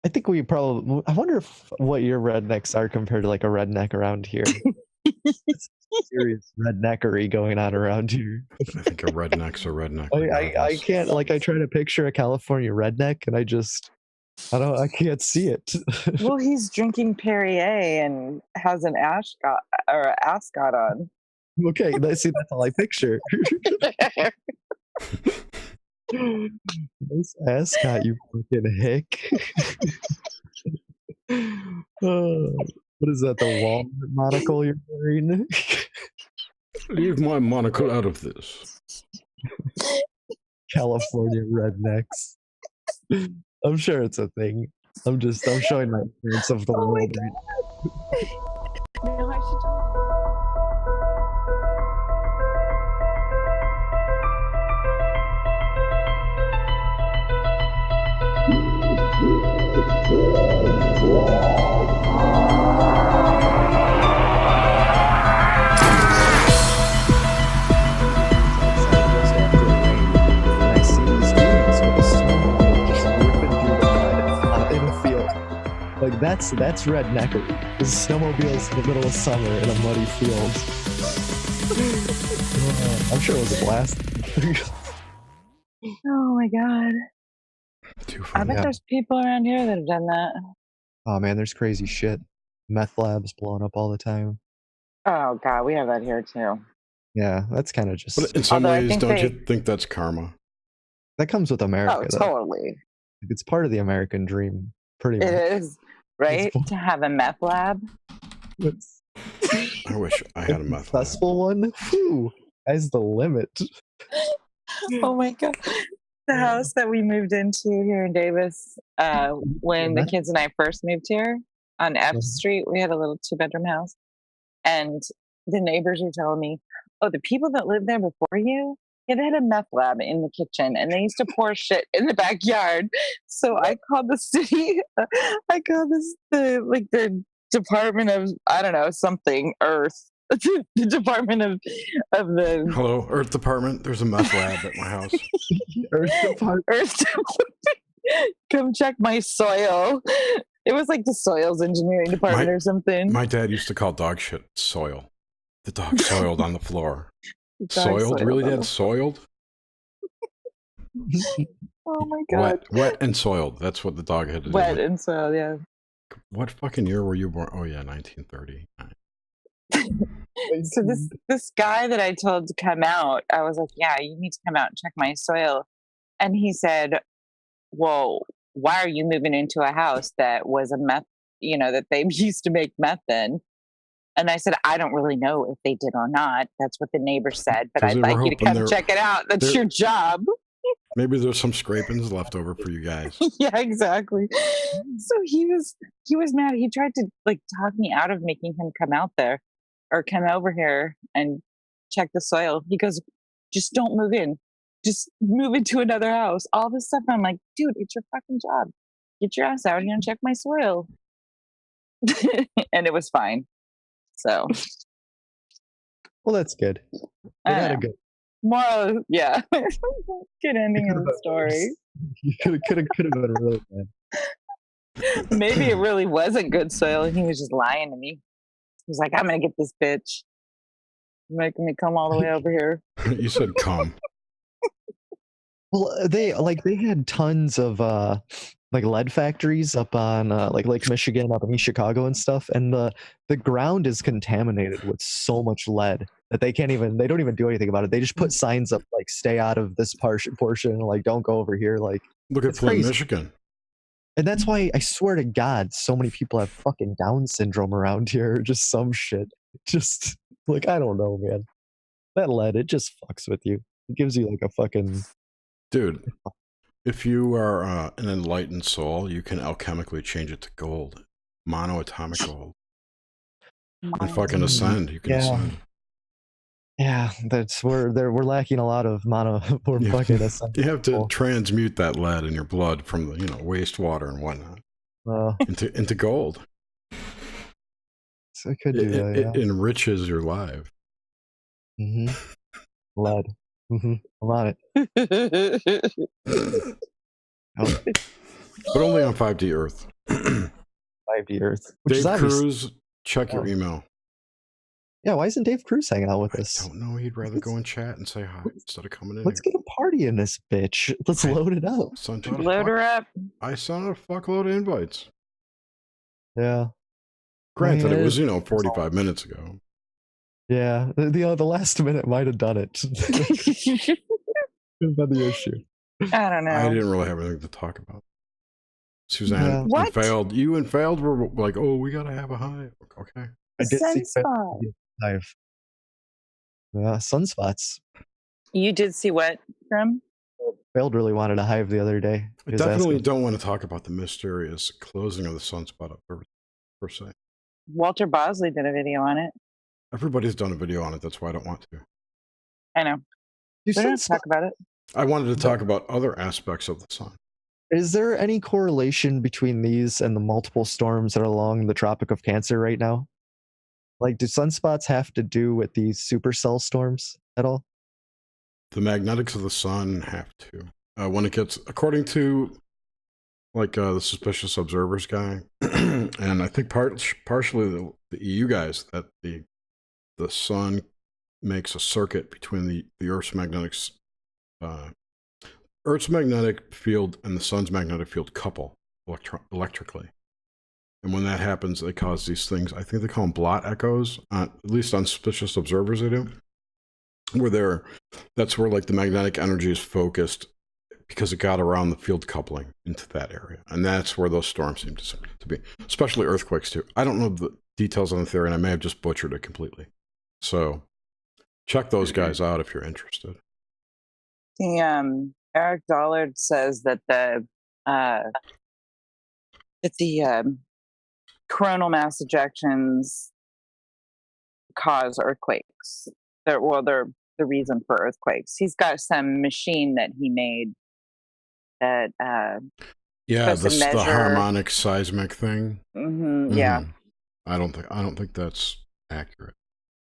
I think we probably. I wonder what your rednecks are compared to like a redneck around here. Serious redneckery going on around here. I think a redneck's a redneck. I can't like I try to picture a California redneck and I can't see it. Well, he's drinking Perrier and has an ascot on. Okay, that's all I picture. Nice ascot, you fucking hick. What is that, the Walmart monocle you're wearing? Leave my monocle out of this. California rednecks. I'm sure it's a thing. I'm showing my experience of the world. No, I should Like that's redneckery. The snowmobiles in the middle of summer in a muddy field. I'm sure it was a blast. Oh my god. Too funny. I bet there's people around here that have done that. Oh man, there's crazy shit. Meth labs blowing up all the time. Oh god, we have that here too. Yeah, that's kind of just. But in some ways, don't you think that's karma? That comes with America. Oh, totally. It's part of the American dream, pretty much. It is, right? To have a meth lab. I wish I had a meth lab. Successful one? Whew, that's the limit. Oh my god. The house that we moved into here in Davis, when the kids and I first moved here on F Street, we had a little 2-bedroom house. And the neighbors were telling me, oh, the people that lived there before you, yeah, they had a meth lab in the kitchen and they used to pour shit in the backyard. So I called the city, the Department of, I don't know, something, Earth. The Department of the... Hello, Earth Department. There's a meth lab at my house. Earth Department. Come check my soil. It was like the soils engineering department or something. My dad used to call dog shit soil. The dog soiled on the floor. Soiled? Really, Dad? Soiled? Oh my god. Wet and soiled. That's what the dog had to do. Wet and soiled, yeah. What fucking year were you born? Oh yeah, 1930. So this guy that I told to come out, I was like, yeah, you need to come out and check my soil. And he said, well, why are you moving into a house that was a meth, that they used to make meth in? And I said, I don't really know if they did or not. That's what the neighbor said, but I'd like you to come check it out. That's your job. Maybe there's some scrapings left over for you guys. Yeah, exactly. So he was mad. He tried to talk me out of making him come out there or come over here and check the soil. He goes, just don't move in. Just move into another house. All this stuff. I'm like, dude, it's your fucking job. Get your ass out here and check my soil. And it was fine. So. Well, that's good. They had a good. Moral, yeah. Good ending of the story. Could have been really bad. Maybe it really wasn't good soil and he was just lying to me. He was like, I'm gonna get this bitch. Making me come all the way over here. You said come. Well, they had tons of lead factories up on Lake Michigan, up in East Chicago and stuff, and the ground is contaminated with so much lead that they don't even do anything about it. They just put signs up like stay out of this portion, like don't go over here. Like look at Flint, Michigan. And that's why I swear to God, so many people have fucking Down syndrome around here. Just some shit. Just like, I don't know, man. That lead, it just fucks with you. It gives you like a fucking... Dude, if you are an enlightened soul, you can alchemically change it to gold. Monoatomic gold. And fucking ascend. You can ascend. Yeah, we're lacking a lot of fucking ascend. You have to transmute that lead in your blood from the wastewater and whatnot into gold. So I could do that. It enriches your life. Mm-hmm. Lead. Mm-hmm. I'm on it. But only on 5D Earth. 5 years. Which is Dave obvious. Cruz, check your Oh. email. Yeah, why isn't Dave Cruz hanging out with I us? don't know. He'd rather go and chat and say hi instead of coming in Let's here. get a party in this bitch. Let's load it up. Load her up. I sent out a fuckload of invites. Yeah. Granted, it was, is- 45 minutes ago. Yeah, the last minute might have done it. About the issue. I don't know. I didn't really have anything to talk about. Suzanne, Yeah. What? You and failed were like, oh, we gotta have a hive. Okay. I did see Sunspot. Hive. Yeah, sunspots. You did see what from? Failed really wanted a hive the other day. I He was definitely asking- don't want to talk about the mysterious closing of the Sunspot up per se. Walter Bosley did a video on it. Everybody's done a video on it. That's why I don't want to. I know. Do We don't have to sunspots- talk about it. I wanted to talk about other aspects of the sun. Is there any correlation between these and the multiple storms that are along the Tropic of Cancer right now? Like, do sunspots have to do with these supercell storms at all? The magnetics of the sun have to. When it gets, according to the Suspicious Observers guy, and I think partially the EU guys, that the sun makes a circuit between the Earth's magnetic field and the sun's magnetic field couple electrically. And when that happens, they cause these things. I think they call them blot echoes. At least on Suspicious Observers, they do. That's where the magnetic energy is focused because it got around the field coupling into that area. And that's where those storms seem to be, especially earthquakes too. I don't know the details on the theory, and I may have just butchered it completely. So check those guys out if you're interested. Eric Dollard says that the coronal mass ejections cause earthquakes. They're the reason for earthquakes. He's got some machine that he made that the harmonic seismic thing. Yeah. I don't think that's accurate.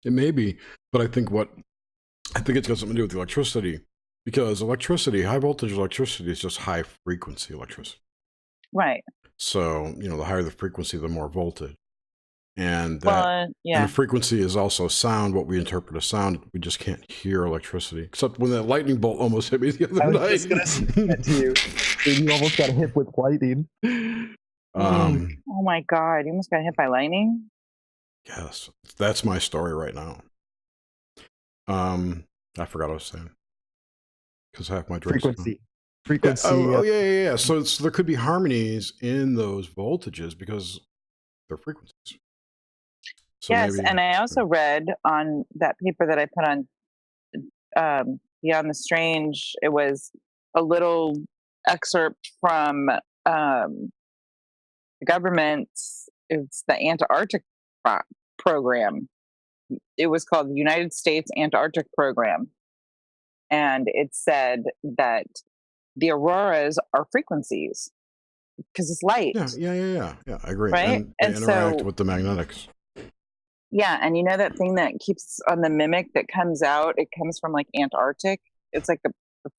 It may be, but I think it's got something to do with the electricity, because high voltage electricity is just high frequency electricity. Right. So, the higher the frequency, the more voltage. And and the frequency is also sound. What we interpret as sound, we just can't hear electricity. Except when that lightning bolt almost hit me the other night. I was just gonna say that to you. Dude, you almost got hit with lightning. Oh my God! You almost got hit by lightning. Yes, that's my story right now. I forgot what I was saying because half my drinks. Frequency. Yeah. So there could be harmonies in those voltages because they're frequencies. So yes, and I also read on that paper that I put on Beyond the Strange. It was a little excerpt from the government's. It's the Antarctic program. It was called the United States Antarctic Program, and it said that the auroras are frequencies because it's light. Yeah. I agree. Right, and they interact with the magnetics. Yeah, and you know that thing that keeps on the mimic that comes out? It comes from Antarctic. It's like a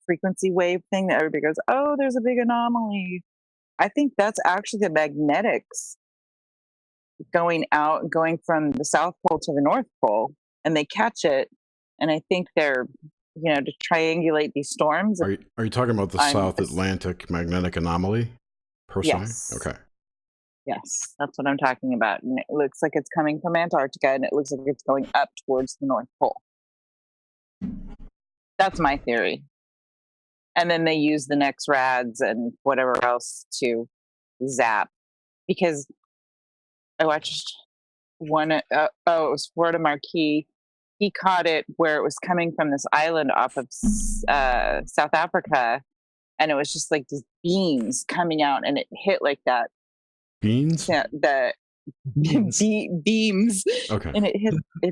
frequency wave thing that everybody goes, "Oh, there's a big anomaly." I think that's actually the magnetics going from the South Pole to the North Pole, and they catch it, and I think they're to triangulate these storms. Are you talking about the South Atlantic magnetic anomaly per se? Yes. Okay. Yes, that's what I'm talking about. And it looks like it's coming from Antarctica, and it looks like it's going up towards the North Pole. That's my theory. And then they use the NEXRADs and whatever else to zap. Because I watched one, it was Florida Marquis. He caught it where it was coming from this island off of South Africa, and it was just like these beams coming out, and it hit like that. Beans? Yeah, the beams. Okay. And it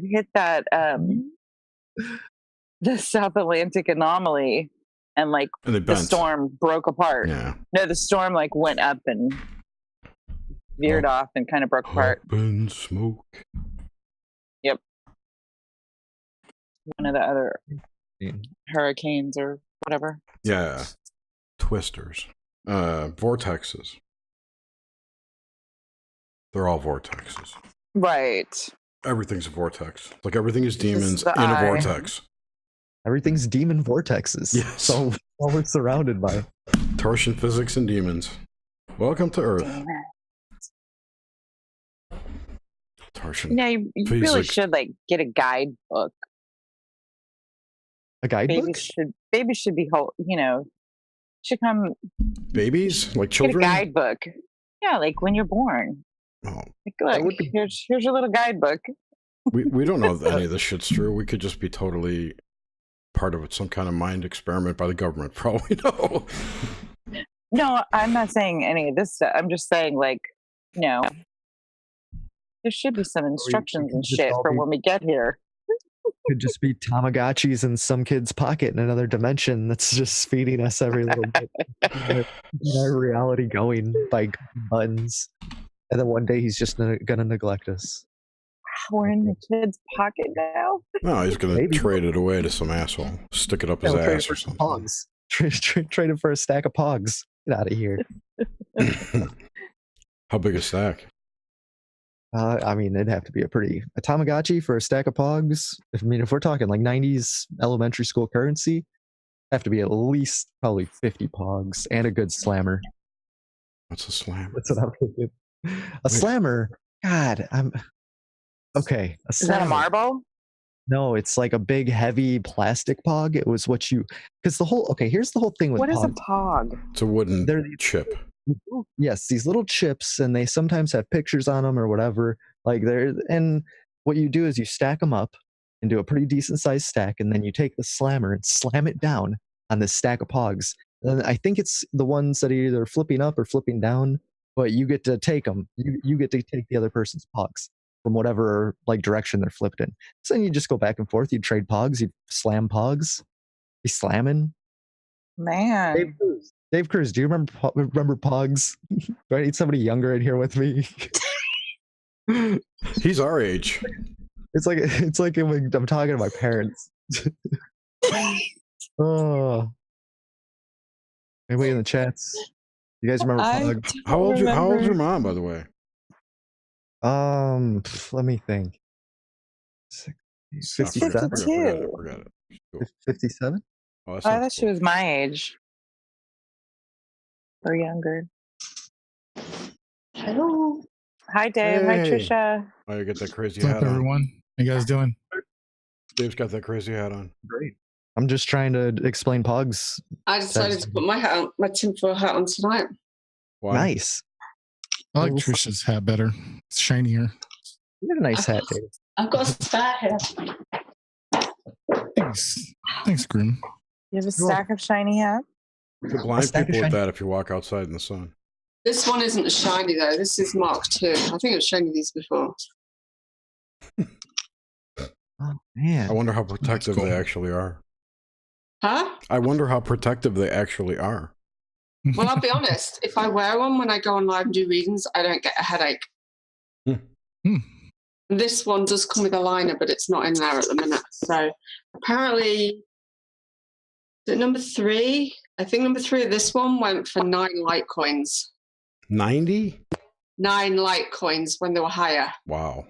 hit that the South Atlantic anomaly, and the storm broke apart. Yeah. No, the storm went up and veered off and kind of broke apart. Up in smoke. Yep. One of the other hurricanes or whatever. Yeah. Twisters. Vortexes. They're all vortexes. Right. Everything's a vortex. Like everything is Just demons the in a eye. vortex. Everything's demon vortexes. Yes. So all we're surrounded by. Torsion physics and demons. Welcome to Earth. Damn it. Torsion. Yeah, you really Physics. should like get a guidebook. A guidebook? Babies should be should come Babies? Like get a children? guidebook. Yeah, like when you're born. Oh, Like, would look, be- here's your little guidebook. we don't know if any of this shit's true. We could just be totally part of some kind of mind experiment by the government, for all we know. No, I'm not saying any of this stuff. I'm just saying, like, there should be some instructions and just shit all for be- when we get here. Could just be Tamagotchis in some kid's pocket in another dimension that's just feeding us every little bit. Keeping our reality going by buttons. And then one day he's just gonna neglect us. We're in the kid's pocket now. No, he's going to Maybe. trade it away to some asshole. Stick it up his Yeah, we'll trade it ass for or some something. pogs. Trade it for a stack of pogs. Get out of here. How big a stack? I mean, it'd have to be a Tamagotchi for a stack of pogs. If we're talking like 90s elementary school currency, have to be at least probably 50 pogs and a good slammer. What's a slam? That's what I'm thinking. A slammer. God, okay. A Is that a slammer. marble? No, it's like a big, heavy plastic pog. It was what you, because here's the whole thing with What is a pogs. pog? It's a wooden They're these chip. Yes, these little chips, and they sometimes have pictures on them or whatever. And what you do is you stack them up and do a pretty decent sized stack, and then you take the slammer and slam it down on this stack of pogs. And I think it's the ones that are either flipping up or flipping down, but you get to take them. You get to take the other person's pogs from whatever direction they're flipped in. So then you just go back and forth. You trade pogs. You slam pogs. You slamming. Man. Dave Cruz, do you remember Pogs? Do I need somebody younger in here with me? He's our age. It's like I'm talking to my parents. Oh, anybody in the chats? You guys remember Pogs? How old's your mom, by the way? Let me think. 57. 52. Forgot it. Cool. 57. Oh, that I sounds thought she cool. was my age. Or younger. Hello. Hi, Dave. Hi, Hey. Trisha. Oh, you got that crazy What's hat up, on. everyone? How you guys doing? Dave's got that crazy hat on. Great. I'm just trying to explain Pogs. I decided to put my tinfoil hat on tonight. Why? Nice. I like Well, Trisha's hat better. It's shinier. You got a nice hat, Dave. I've got a spare here. Thanks, Grim. You have a stack of shiny hats? You could blind stack of people with shiny- that if you walk outside in the sun. This one isn't as shiny though. This is Mark II. I think I've shown you these before. Oh man. I wonder how protective cool. they actually are. Huh? I wonder how protective they actually are. Well, I'll be honest. If I wear one when I go on live and do readings, I don't get a headache. Hmm. This one does come with a liner, but it's not in there at the minute. So apparently, the number 3, I think number 3 of this one went for 9 Litecoins. 90? 9 Litecoins when they were higher. Wow.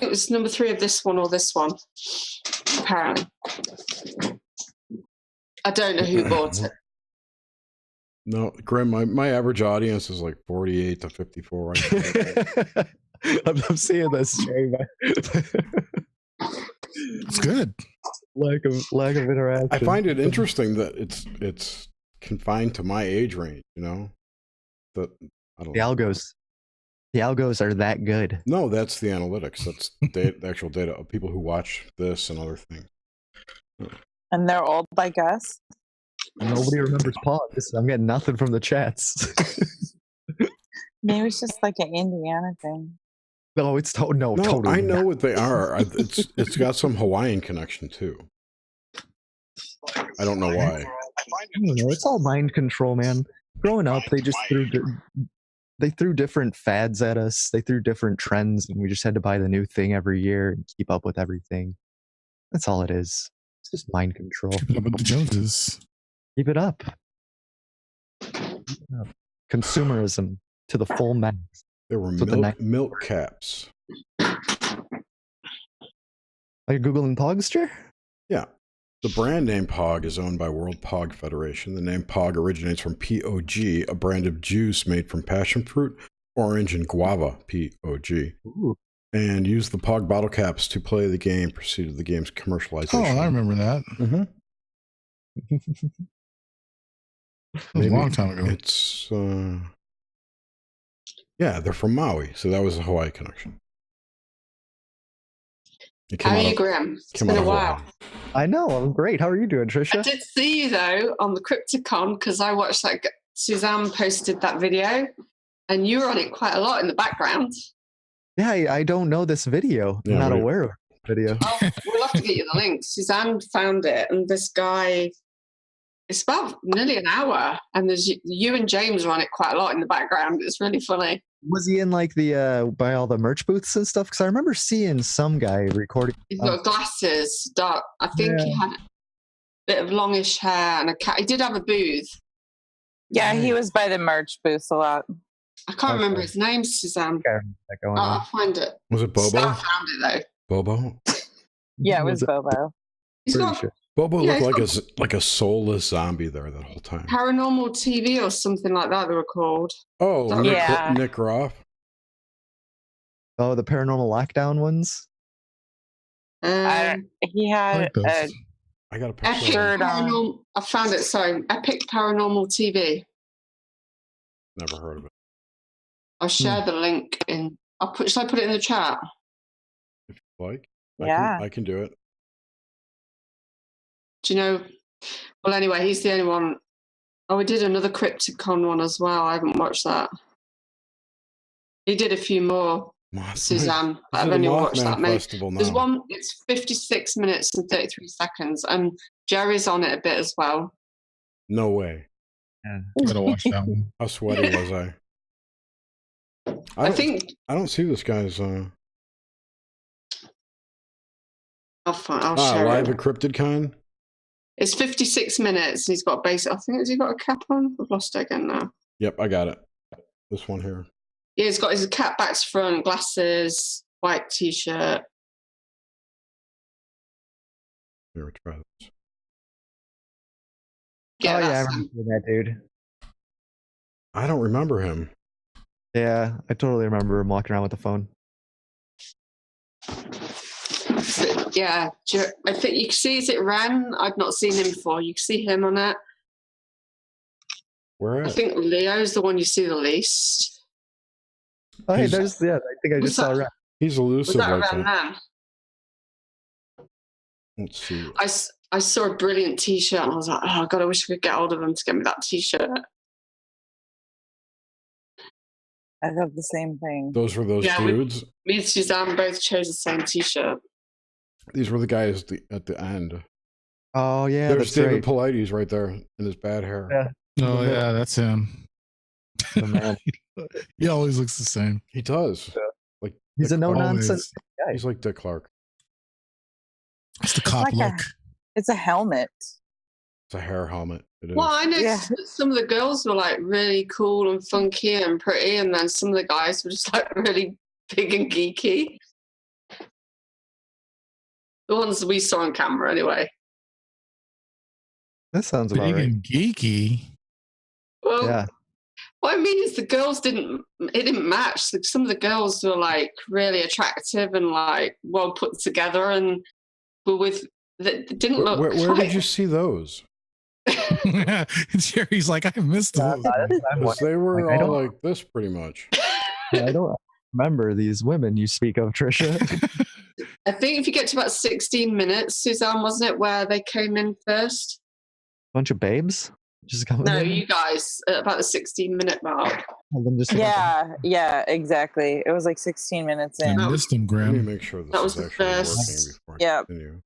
It was number 3 of this one or this one, apparently. I don't know who bought it. No, Grim, my average audience is like 48 to 54 right now. I'm seeing this, Jay. It's good. lack of interaction. I find it interesting that it's confined to my age range, you know? That I don't the know. algos are that good. No, that's the analytics. That's the actual data of people who watch this and other things. And they're old like us? Nobody remembers Pogs. I'm getting nothing from the chats. Maybe it's just like an Indiana thing. No, it's No, totally. I know not. what they are. It's got some Hawaiian connection too. I don't know why. I don't know. It's all mind control, man. Growing up, they just threw different fads at us. They threw different trends, and we just had to buy the new thing every year and keep up with everything. That's all it is. It's just mind control. Keep it up with the Joneses. Keep it up. Keep it up. Consumerism to the full max. There were So the milk caps. Are you Googling Pogster? Yeah. The brand name Pog is owned by World Pog Federation. The name Pog originates from POG, a brand of juice made from passion fruit, orange, and guava, POG. Ooh. And used the Pog bottle caps to play the game, preceded the game's commercialization. Oh, I remember that. Mm-hmm. That was a long time ago. It's, yeah, they're from Maui, so that was a Hawaii connection. How are you, Graham? It's been a while. I know, I'm great. How are you doing, Trisha? I did see you, though, on the Crypticon, because I watched, like, Suzanne posted that video, and you were on it quite a lot in the background. Yeah, I don't know this video. I'm not aware of the video. Oh, we'll have to get you the link. Suzanne found it, and this guy, it's about nearly an hour, and there's you and James are on it quite a lot in the background. It's really funny. Was he in like the by all the merch booths and stuff? Because I remember seeing some guy recording. He's got glasses, dark. I think he had a bit of longish hair and a cat. He did have a booth. Yeah, he was by the merch booth a lot. I can't remember his name, Suzanne. I'll find it. Was it Bobo? Suzanne found it, though. Bobo? Yeah, it was Bobo. He's got Bobo looked like a soulless zombie there that whole time. Paranormal TV or something like that they were called. Oh, Nick Roth. Oh, the paranormal lockdown ones. He had I got a picture. I found it. Sorry, Epic Paranormal TV. Never heard of it. I'll share the link in. Should I put it in the chat? If you like. Yeah, I can do it. Do you know? Well, anyway, he's the only one. Oh, we did another Crypticon one as well. I haven't watched that. He did a few more, Suzanne. I've only watched that many. There's one, it's 56 minutes and 33 seconds, and Jerry's on it a bit as well. No way. Yeah, gotta watch that one. How sweaty was I? I don't see this guy's. I'll share live it. at CryptidCon. It's 56 minutes. He's got basic. I think has he got a cap on? I've lost it again now. Yep, I got it. This one here. Yeah, he's got his cap back to front, glasses, white t-shirt. Here, we try this. Yeah, I remember that dude. I don't remember him. Yeah, I totally remember him walking around with the phone. Yeah, I think you can see, is it Ren? I've not seen him before. You can see him on it. Where at? I think Leo's the one you see the least. Oh, hey, I think I just saw Ren. He's elusive. Was that Ren then? Let's see. I saw a brilliant t-shirt and I was like, oh God, I wish I could get hold of him to get me that t-shirt. I thought the same thing. Those were those dudes? Me and Suzanne both chose the same t-shirt. These were the guys at the end. Oh, yeah, There's David Paulides right there in his bad hair. Yeah. Oh, yeah, that's him. Oh, man. He always looks the same. He does. Yeah. Like he's a no-nonsense guy. He's like Dick Clark. It's the cop look. It's a helmet. It's a hair helmet. It is. Well, I noticed that some of the girls were like really cool and funky and pretty, and then some of the guys were just like really big and geeky. The ones we saw on camera, anyway. That sounds about big right. and geeky. Well, yeah. What I mean is the girls didn't match. Like, some of the girls were like really attractive and like well put together, and were with that didn't look. Where did you see those? Jerry's like, I missed those. They were all like this, pretty much. Yeah, I don't remember these women you speak of, Trisha. I think if you get to about 16 minutes, Suzanne, wasn't it, where they came in first? Bunch of babes just coming No, in? you guys at about the 16-minute mark. Yeah, exactly. It was like 16 minutes in. I missed him, Graham. Let me make sure this That was is the actually first. working before I continue.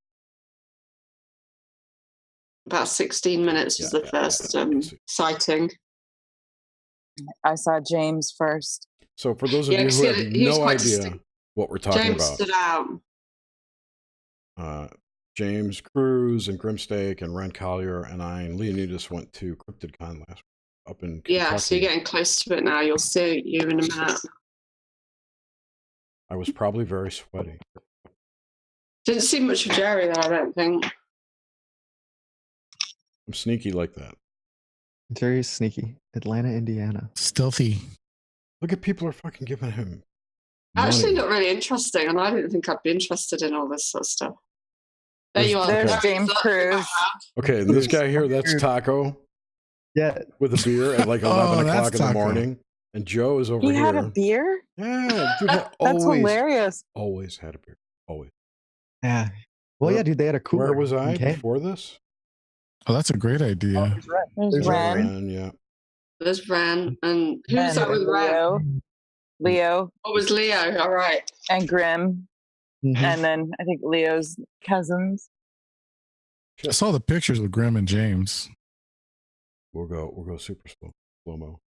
About 16 minutes was the first sighting. I saw James first. So for those of you who have no idea what we're talking James about, stood out. James Cruz and Grimstake and Ren Collier and I and Leonidas went to CryptidCon last week. up in Kentucky. Yeah, so you're getting close to it now. You'll see you in a minute. I was probably very sweaty. Didn't see much of Jerry though, I don't think. I'm sneaky like that. Very sneaky. Atlanta, Indiana. Stealthy. Look at people are fucking giving him Actually money. looked really interesting, and I didn't think I'd be interested in all this sort of stuff. There you are. There's Okay. James Cruz. Okay, and this guy here, that's Taco Yeah. with a beer at like 11 that's o'clock in the Taco. morning. And Joe is over He here. had a beer? Yeah, dude, That's always, hilarious. always had a beer. Always. Yeah. Well, Where- yeah, dude, they had a cooler. Where was I in Canada. before this? Oh, that's a great idea. There's There's Ren. And yeah. There's Ren, and who was that with Ren? Leo. Leo What was Leo? All right. and Grim. Mhm. And then I think Leo's cousins. I saw the pictures with Grim and James. We'll go super slow-mo.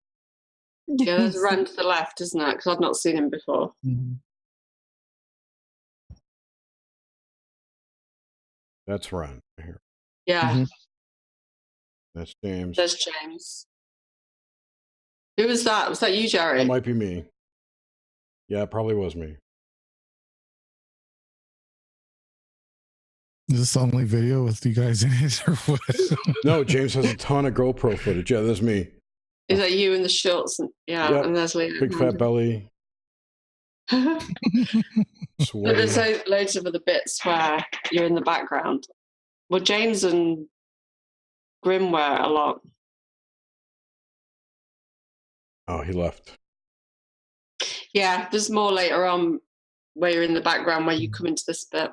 Yeah, there's Ren to the left, isn't it? Because I've not seen him before. Mhm. That's Ron here. Yeah, Mhm. That's James. there's James. Who was that? Was that you, Jerry? That might be me. Yeah, it probably was me. Is this the only video with you guys in it or what? No, James has a ton of GoPro footage. Yeah, that's me. Is that you in the shorts? Yeah, Yep. and there's Leo. Big fat belly. But Sweaty. there's loads of other bits where you're in the background. Well, James and Grim were a lot. Oh, he left. Yeah, there's more later on where you're in the background where you come into this bit.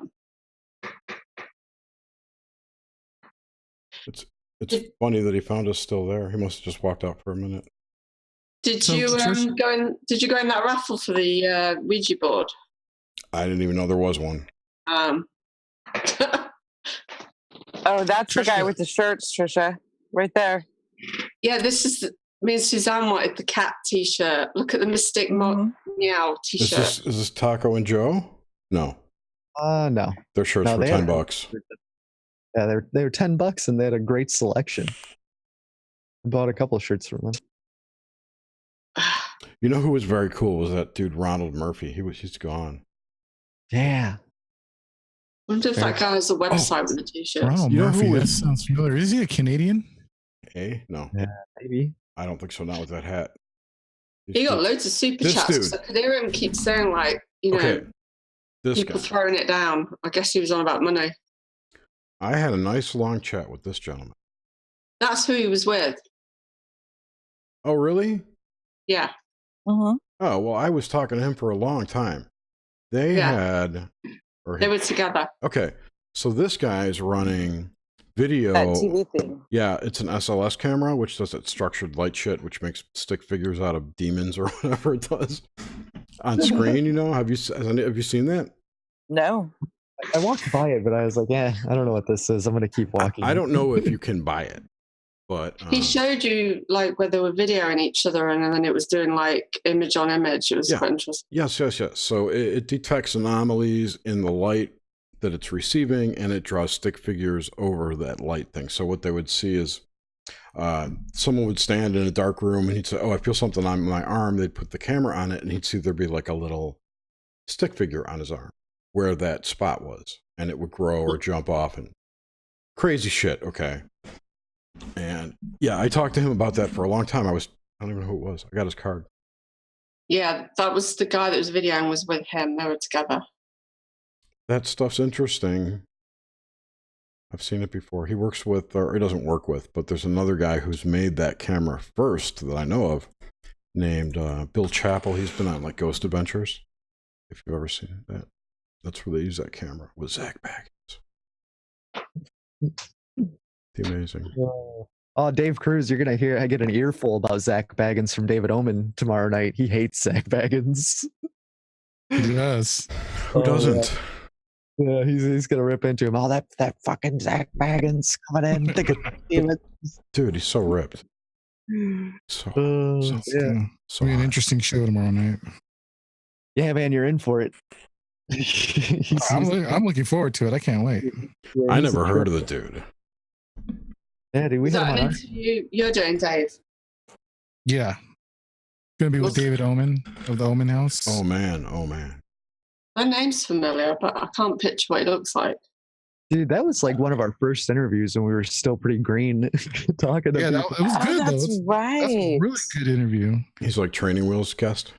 It's funny that he found us still there. He must have just walked out for a minute. Did So, you Trish- go in? Did you go in that raffle for the Ouija board? I didn't even know there was one. Oh, that's the guy Trisha. with the shirts, Trisha. Right there. Yeah, this is me and Suzanne wanted the cat T-shirt. Look at the Mystic Mhm. Meow Is T-shirt. this Taco and Joe? No, No. their shirts No, were they had- $10. Yeah, they were $10 and they had a great selection. I bought a couple of shirts from them. You know who was very cool was that dude Ronald Murphy. He's gone. Yeah. I wonder if that guy has a website with the T-shirts. Ronald You know who Murphy, that is- sounds familiar. Is he a Canadian? No, Maybe. I don't think so. Not with that hat. He got loads of super This chats. dude. 'Cause I could hear him keep saying like, you know, Okay, this people guy. throwing it down. I guess he was on about money. I had a nice long chat with this gentleman. That's who he was with. Oh, really? Yeah. Mhm. Oh, well, I was talking to him for a long time. They Yeah. had, or They were together. okay, so this guy's running video. That TV thing. Yeah, it's an SLS camera, which does that structured light shit, which makes stick figures out of demons or whatever it does on screen. You know, have you seen that? No. I walked by it, but I was like, yeah, I don't know what this is. I'm going to keep walking. I don't know if you can buy it, but He showed you like where they were videoing each other, and then it was doing like image on image. It was Yeah. quite interesting. yes. So it detects anomalies in the light that it's receiving, and it draws stick figures over that light thing. So what they would see is someone would stand in a dark room, and he'd say, "Oh, I feel something on my arm." They'd put the camera on it, and he'd see there'd be like a little stick figure on his arm where that spot was, and it would grow or jump off, and crazy shit. Okay. And yeah, I talked to him about that for a long time. I don't even know who it was. I got his card. Yeah, that was the guy that was videoing was with him. They were together. That stuff's interesting. I've seen it before. He works with, or he doesn't work with, but there's another guy who's made that camera first that I know of, named Bill Chappell. He's been on like Ghost Adventures, if you've ever seen that. That's where they use that camera with Zach Baggins. Amazing. Oh, Dave Cruz, you're going to get an earful about Zach Baggins from David Omen tomorrow night. He hates Zach Baggins. He does. Who Oh, doesn't? Yeah, he's going to rip into him. Oh, that fucking Zach Baggins coming in. Think of it. Dude, he's so ripped. So Yeah. It's gonna be an hot. interesting show tomorrow night. Yeah, man, you're in for it. He's- I'm looking forward to it. I can't wait. I never heard of the dude. Yeah, dude, we Was had him that on an our... interview you're doing, Dave? Yeah. Gonna be with David Omen of the Omen House. Oh man, oh man. My name's familiar, but I can't picture what he looks like. Dude, that was like one of our first interviews when we were still pretty green talking to people. It was good though. That's right. That's a really good interview. He's like Training Wheels guest.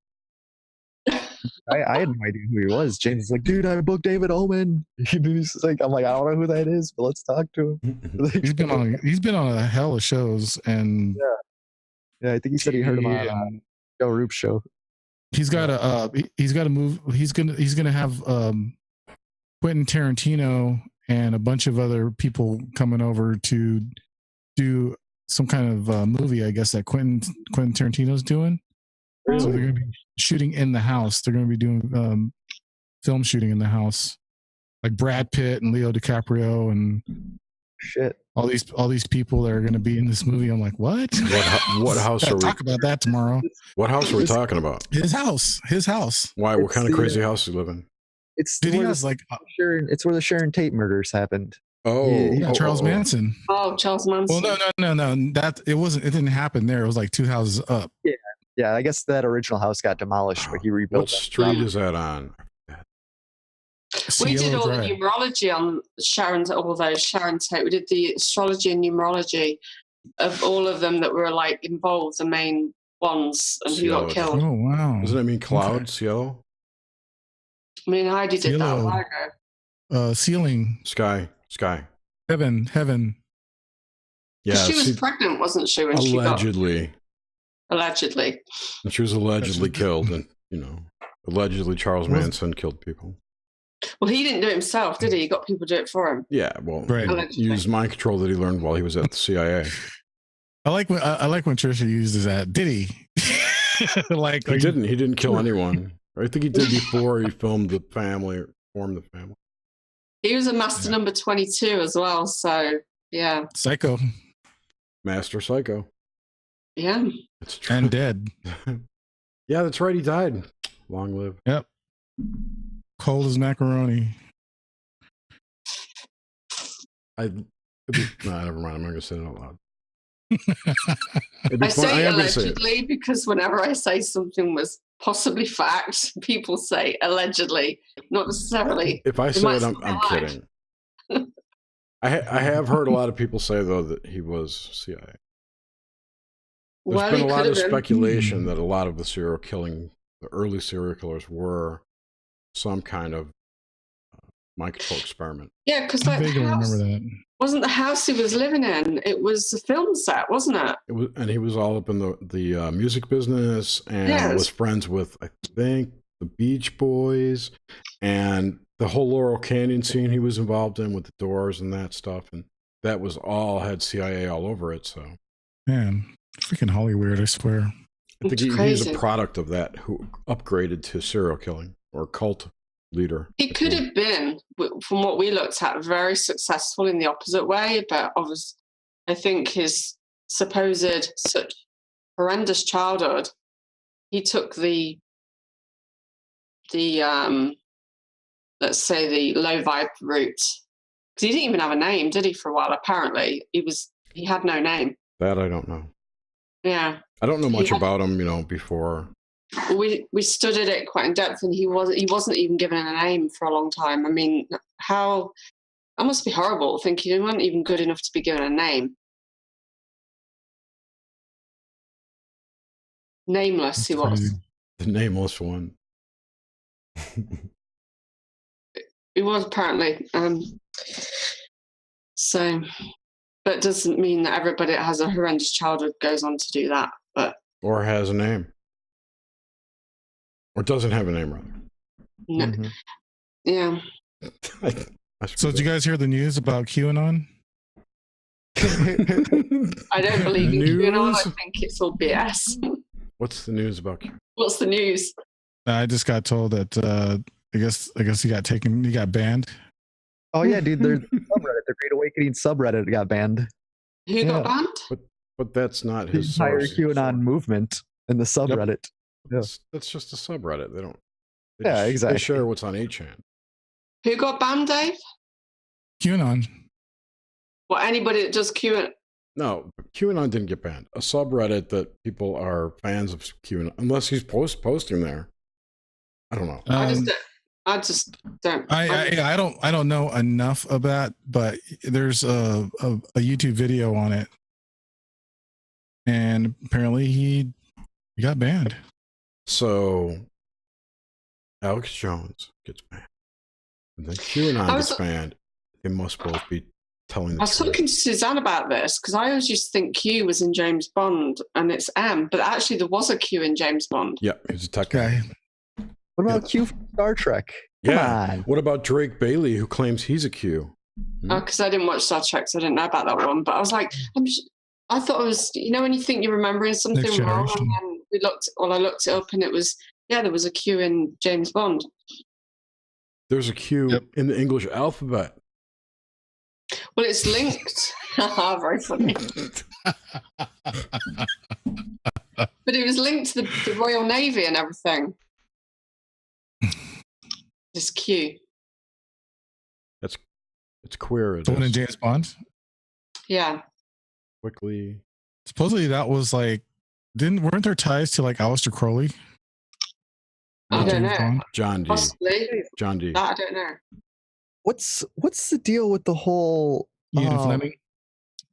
I had no idea who he was. James is like, dude, I booked David Omen. He's like, I'm like, I don't know who that is, but let's talk to him. He's been on a hell of shows, and yeah, I think he said he heard him on Joe Roop's show. He's got a move. He's gonna have Quentin Tarantino and a bunch of other people coming over to do some kind of movie, I guess, that Quentin Tarantino's doing. Really? So they're going to be shooting in the house. They're going to be doing film shooting in the house, like Brad Pitt and Leo DiCaprio and shit. All these people that are going to be in this movie. I'm like, what? What house are we talk about that tomorrow? What house are we talking about? His house. Why? What kind of crazy house do you live in? It's Did he where has the, like it's where the Sharon Tate murders happened. Oh, yeah, Charles Manson. Oh, Charles Manson. Well, no. That it didn't happen there. It was like 2 houses up. Yeah. I guess that original house got demolished, but he rebuilt. What street is that on? We did all the numerology on Sharon Tate. We did the astrology and numerology of all of them that were like involved, the main ones, and who got killed. Oh wow! Doesn't that mean clouds, yellow? I mean, Heidi did that a while ago. Ceiling. Sky. Heaven. Yeah, she was pregnant, wasn't she? When allegedly. Allegedly. And she was allegedly killed, and allegedly Charles Manson killed people. Well, he didn't do it himself, did he? He got people to do it for him. Yeah, well, right. He used mind control that he learned while he was at the CIA. I like when Trisha uses that. Did he? He didn't kill anyone. I think he did before he filmed the family or formed the family. He was a master number 22 as well, so yeah. Psycho. Master Psycho. Yeah. That's true. And dead. Yeah, that's right. He died. Long live. Yep. Cold as macaroni. Never mind. I'm not going to say it out loud. I say allegedly because whenever I say something was possibly fact, people say allegedly, not necessarily. If I say it, I'm kidding. I have heard a lot of people say, though, that he was CIA. There's been a lot of speculation that a lot of the early serial killers were some kind of mind control experiment. Yeah, because I vaguely remember that. Wasn't the house he was living in? It was a film set, wasn't it? It was, and he was all up in the music business and was friends with, I think, the Beach Boys and the whole Laurel Canyon scene he was involved in with the Doors and that stuff. And that was all had CIA all over it. So, man, freaking Hollywood, I swear. I think he's a product of that who upgraded to serial killing or cult leader. He could have been, from what we looked at, very successful in the opposite way, but obviously, I think his supposed such horrendous childhood, he took the let's say the low vibe route, because he didn't even have a name, did he? For a while, apparently he had no name. That I don't know. Yeah, I don't know much about him. Before. We studied it quite in depth, and he wasn't even given a name for a long time. I mean, that must be horrible, thinking he wasn't even good enough to be given a name. Nameless. That's he was crazy. The nameless one. He was apparently. So, but it doesn't mean that everybody that has a horrendous childhood goes on to do that. Or has a name. Or doesn't have a name, rather. No. Mm-hmm. Yeah. So did you guys hear the news about QAnon? I don't believe in QAnon. I think it's all BS. What's the news about QAnon? What's the news? I just got told that I guess he got banned. Oh yeah, dude, there's the subreddit, the Great Awakening subreddit got banned. Who got banned? But that's not his entire QAnon movement in the subreddit. Yep. Yeah. That's just a subreddit. Exactly. They share what's on 8chan. Who got banned, Dave? QAnon. Well, anybody that does QAnon. No, QAnon didn't get banned. A subreddit that people are fans of QAnon, unless he's posting there. I don't know. I just don't. I don't know enough of that, but there's a YouTube video on it, and apparently he got banned. So Alex Jones gets banned, and then QAnon gets banned. They must both be telling the I was talking to Suzanne about this because I always used to think Q was in James Bond and it's M, but actually there was a Q in James Bond. Yeah, he's a tech guy. What about Q from Star Trek? Come on. What about Drake Bailey, who claims he's a Q? Because I didn't watch Star Trek, so I didn't know about that one. But I was like, I thought it was, when you think you're remembering something wrong, and then I looked it up, and it was, there was a Q in James Bond. There's a Q in the English alphabet. Well, it's linked. Very funny. But it was linked to the Royal Navy and everything. This Q. It's queer. The one in James Bond? Yeah. Quickly. Supposedly that was like, weren't there ties to like Aleister Crowley? I don't know. John D. Possibly. John D. That I don't know. What's the deal with the whole Ian Fleming?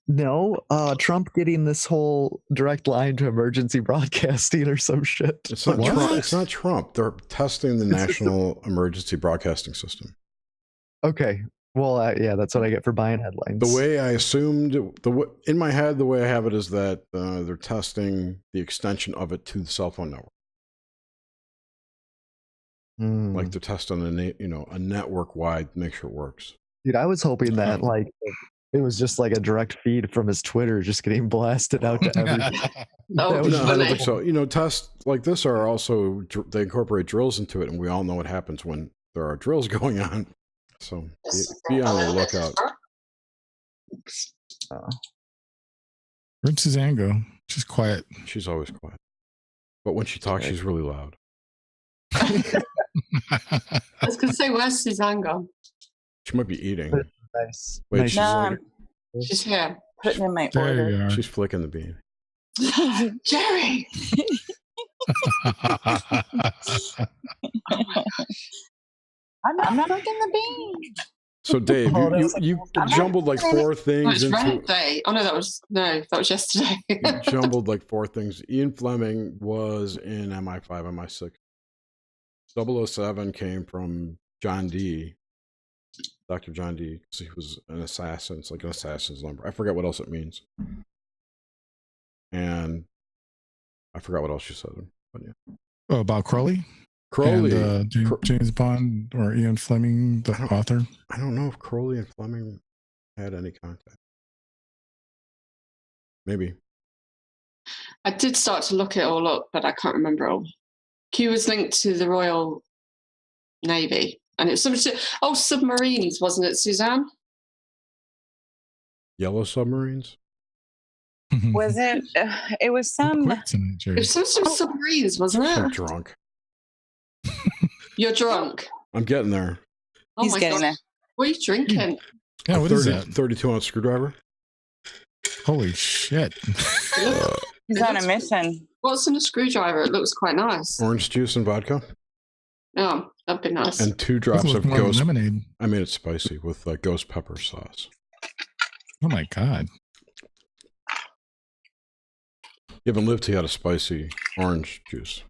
No, Trump getting this whole direct line to emergency broadcasting or some shit. It's not Trump. It's not Trump. They're testing the national emergency broadcasting system. Okay. Well, yeah, that's what I get for buying headlines. The way I assumed, in my head, the way I have it is that they're testing the extension of it to the cell phone network. Like they're testing a network wide, make sure it works. Dude, I was hoping that like it was just like a direct feed from his Twitter just getting blasted out to everyone. No, I don't think so. Tests like this are also, they incorporate drills into it, and we all know what happens when there are drills going on. So be on the lookout. Where'd Suzanne go? She's quiet. She's always quiet. But when she talks, she's really loud. I was going to say, where's Suzanne gone? She might be eating. Nice. Wait, nice. She's here. Putting in my order. She's flicking the bean. Jerry! I'm not flicking the bean. So Dave, you jumbled like four things into. Rent Day. Oh no, that was yesterday. You jumbled like four things. Ian Fleming was in MI5, MI6. 007 came from John D. Dr. John D. because he was an assassin. It's like an assassin's number. I forget what else it means. And I forgot what else you said. But yeah. Oh, about Crowley? Crowley. And, James Bond or Ian Fleming, the author? I don't know if Crowley and Fleming had any contact. Maybe. I did start to look it all up, but I can't remember it all. Q was linked to the Royal Navy. And it was submarines, wasn't it, Suzanne? Yellow submarines? Was it? It was some. It was some submarines, wasn't it? I'm drunk. You're drunk. I'm getting there. Oh He's getting there. What are you drinking? Yeah, what is that? 32-ounce screwdriver. Holy shit. He's on a mission. What's in a screwdriver? It looks quite nice. Orange juice and vodka. Oh, that'd be nice. And 2 drops of ghost lemonade. I made it spicy with ghost pepper sauce. Oh my god. You haven't lived till you had a spicy orange juice.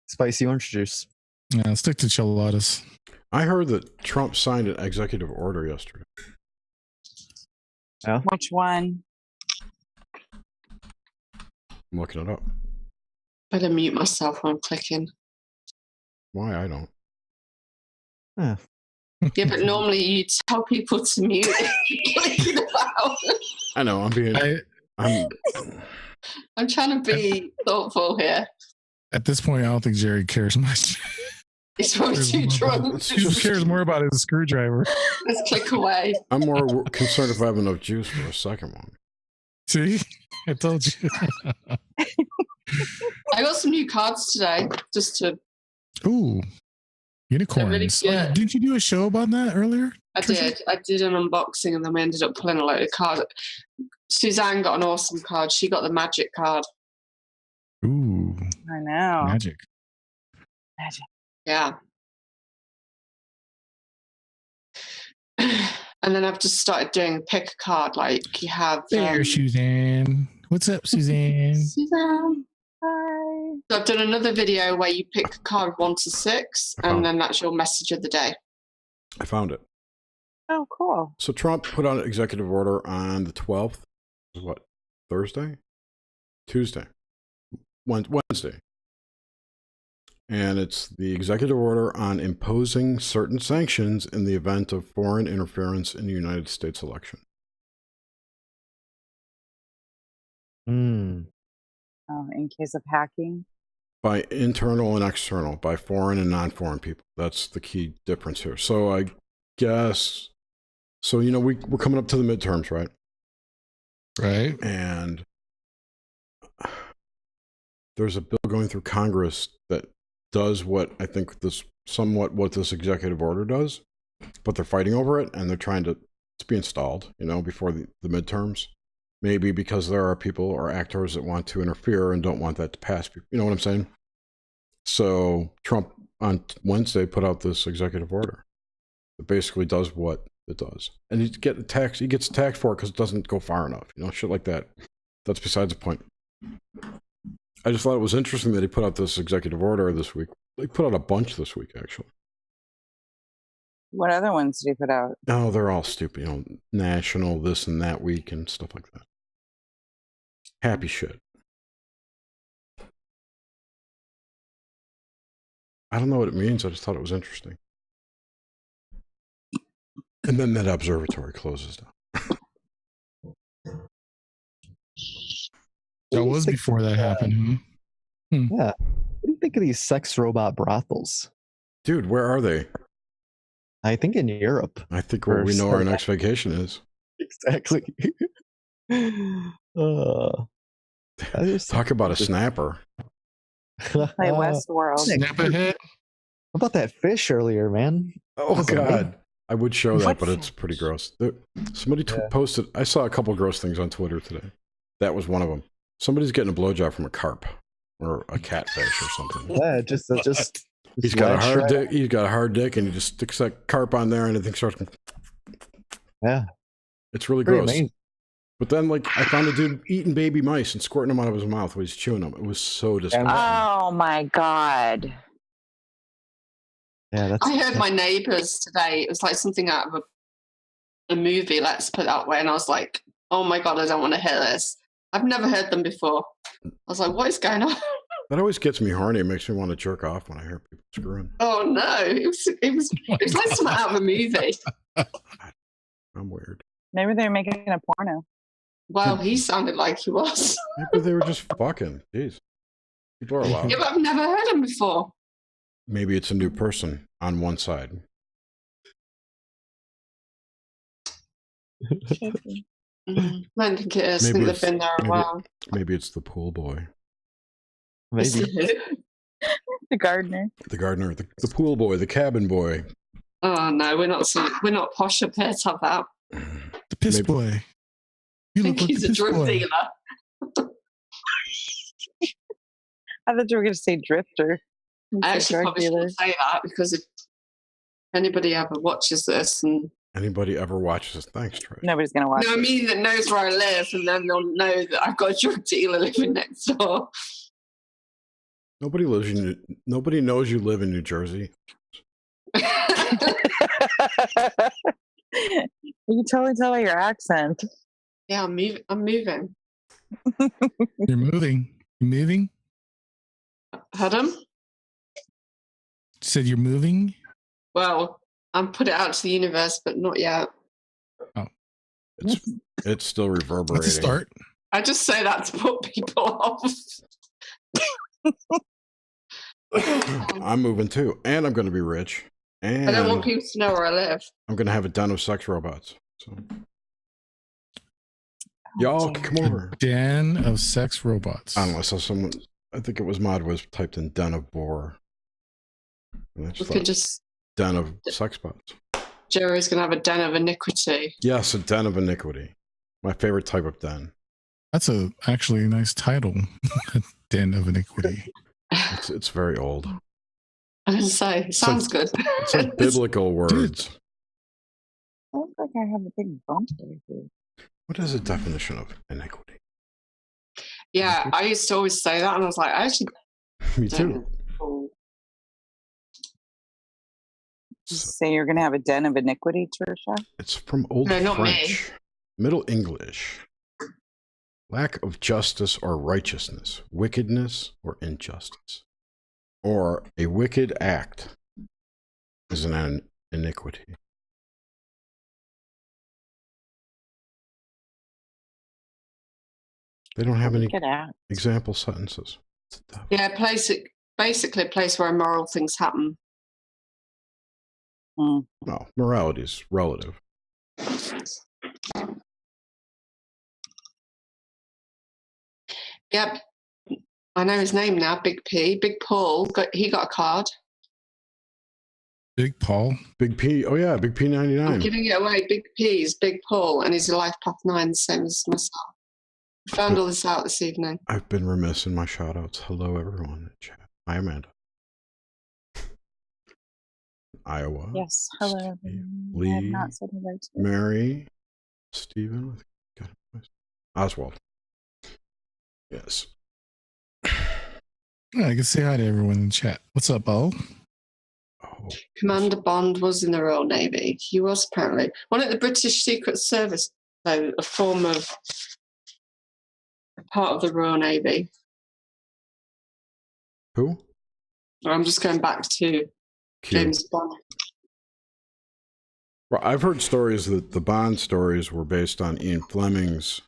Spicy orange juice. Yeah, stick to chiladas. I heard that Trump signed an executive order yesterday. Yeah. Which one? I'm looking it up. Better mute myself when I'm clicking. Why? I don't. Yeah. Yeah, but normally you tell people to mute clicking about. I know. I'm trying to be thoughtful here. At this point, I don't think Jerry cares much. He's probably too drunk. He just cares more about his screwdriver. Let's click away. I'm more concerned if I have enough juice for a second one. See? I told you. I got some new cards today, just to... Ooh. Unicorns. Really, yeah. Didn't you do a show about that earlier? Trisha? I did an unboxing and then we ended up pulling a load of cards. Suzanne got an awesome card. She got the magic card. Ooh, I know. magic. Yeah. And then I've just started doing pick a card. Like you have. There, Suzanne. What's up, Suzanne? Suzanne. Hi. So I've done another video where you pick a card 1 to 6, and then that's your message of the day. I found it. Oh, cool. So Trump put out an executive order on the 12th. What? Thursday? Tuesday? Wednesday. And it's the executive order on imposing certain sanctions in the event of foreign interference in the United States election. Oh, in case of hacking? By internal and external, by foreign and non-foreign people. That's the key difference here. So I guess, so, you know, we're coming up to the midterms, right? Right. And there's a bill going through Congress that does what I think somewhat what this executive order does, but they're fighting over it and they're trying to, it's being stalled, you know, before the midterms. Maybe because there are people or actors that want to interfere and don't want that to pass. You know what I'm saying? So Trump on Wednesday put out this executive order that basically does what it does. And he gets attacked for it because it doesn't go far enough. You know, shit like that. That's besides the point. I just thought it was interesting that he put out this executive order this week. He put out a bunch this week, actually. What other ones did he put out? Oh, they're all stupid. You know, national this and that week and stuff like that. Happy shit. I don't know what it means. I just thought it was interesting. And then that observatory closes down. That was before that happened. Yeah. What do you think of these sex robot brothels? Dude, where are they? I think in Europe. I think where we know our next vacation is. Exactly. Talk about a snapper. Like Westworld. Snap a hit. How about that fish earlier, man? Oh, God. I would show that, but it's pretty gross. Somebody posted, I saw a couple gross things on Twitter today. That was one of them. Somebody's getting a blowjob from a carp or a catfish or something. Yeah, just he's got a hard dick. He's got a hard dick, and he just sticks that carp on there, and the thing starts. Yeah, it's really pretty gross. amazing. But then, like, I found a dude eating baby mice and squirting them out of his mouth while he's chewing them. It was so disgusting. Oh my God. Yeah, I heard my neighbors today. It was like something out of a movie, let's put it that way. And I was like, oh my God, I don't want to hear this. I've never heard them before. I was like, what is going on? That always gets me horny. It makes me want to jerk off when I hear people screwing. Oh no. It was like something out of a movie. I'm weird. Maybe they're making a porno. Well, he sounded like he was. Maybe they were just fucking. Jeez. People are allowed. Yeah, but I've never heard him before. Maybe it's a new person on one side. I don't think it is. I think they've been there a while. Maybe it's the pool boy. Maybe. The gardener. The gardener. The pool boy. The cabin boy. Oh no, we're not posh up here to have that. The piss boy. I think he's a drug dealer. I thought you were going to say drifter. I actually probably shouldn't say that because if anybody ever watches this and anybody ever watches this, thanks, Trish. Nobody's going to watch. No, I mean that knows where I live, and then they'll know that I've got a drug dealer living next door. Nobody knows you live in New Jersey. You can totally tell by your accent. Yeah, I'm moving. You're moving. You're moving? Pardon? Said you're moving? Well, I'm put it out to the universe, but not yet. Oh. It's still reverberating. That's a start. I just say that to put people off. I'm moving too, and I'm going to be rich. And I don't want people to know where I live. I'm going to have a den of sex robots. So, y'all come over. Den of sex robots. I don't know. I saw someone. I think it was Modwiz typed in den of boar. We could just den of sex bots. Jerry's going to have a den of iniquity. Yes, a den of iniquity. My favorite type of den. That's actually a nice title. Den of iniquity. It's very old. I was going to say, sounds good. It's like biblical words. I look like I have a big bump right here. What is the definition of iniquity? Yeah, I used to always say that, and I was like, I actually Me too. Did you say you're going to have a den of iniquity, Trisha? It's from Old not French, Middle English. Lack of justice or righteousness, wickedness or injustice, or a wicked act is an iniquity. They don't have any example sentences. Yeah, basically a place where immoral things happen. No, morality is relative. Yep, I know his name now. Big P, Big Paul. He got a card. Big Paul, Big P. Oh yeah, Big P99. I'm giving it away. Big P is Big Paul, and he's a life path 9, same as myself. Found all this out this evening. I've been remiss in my shout outs. Hello everyone in chat. Hi Amanda. Iowa. Yes, hello. Lee, I have not said hello to you. Mary, Stephen, Oswald. Yes. yeah, I can say hi to everyone in chat. What's up, Bo? Oh. Commander Bond was in the Royal Navy. He was apparently one at the British Secret Service, though, a part of the Royal Navy. Who? I'm just going back to James Bond. Well, I've heard stories that the Bond stories were based on Ian Fleming's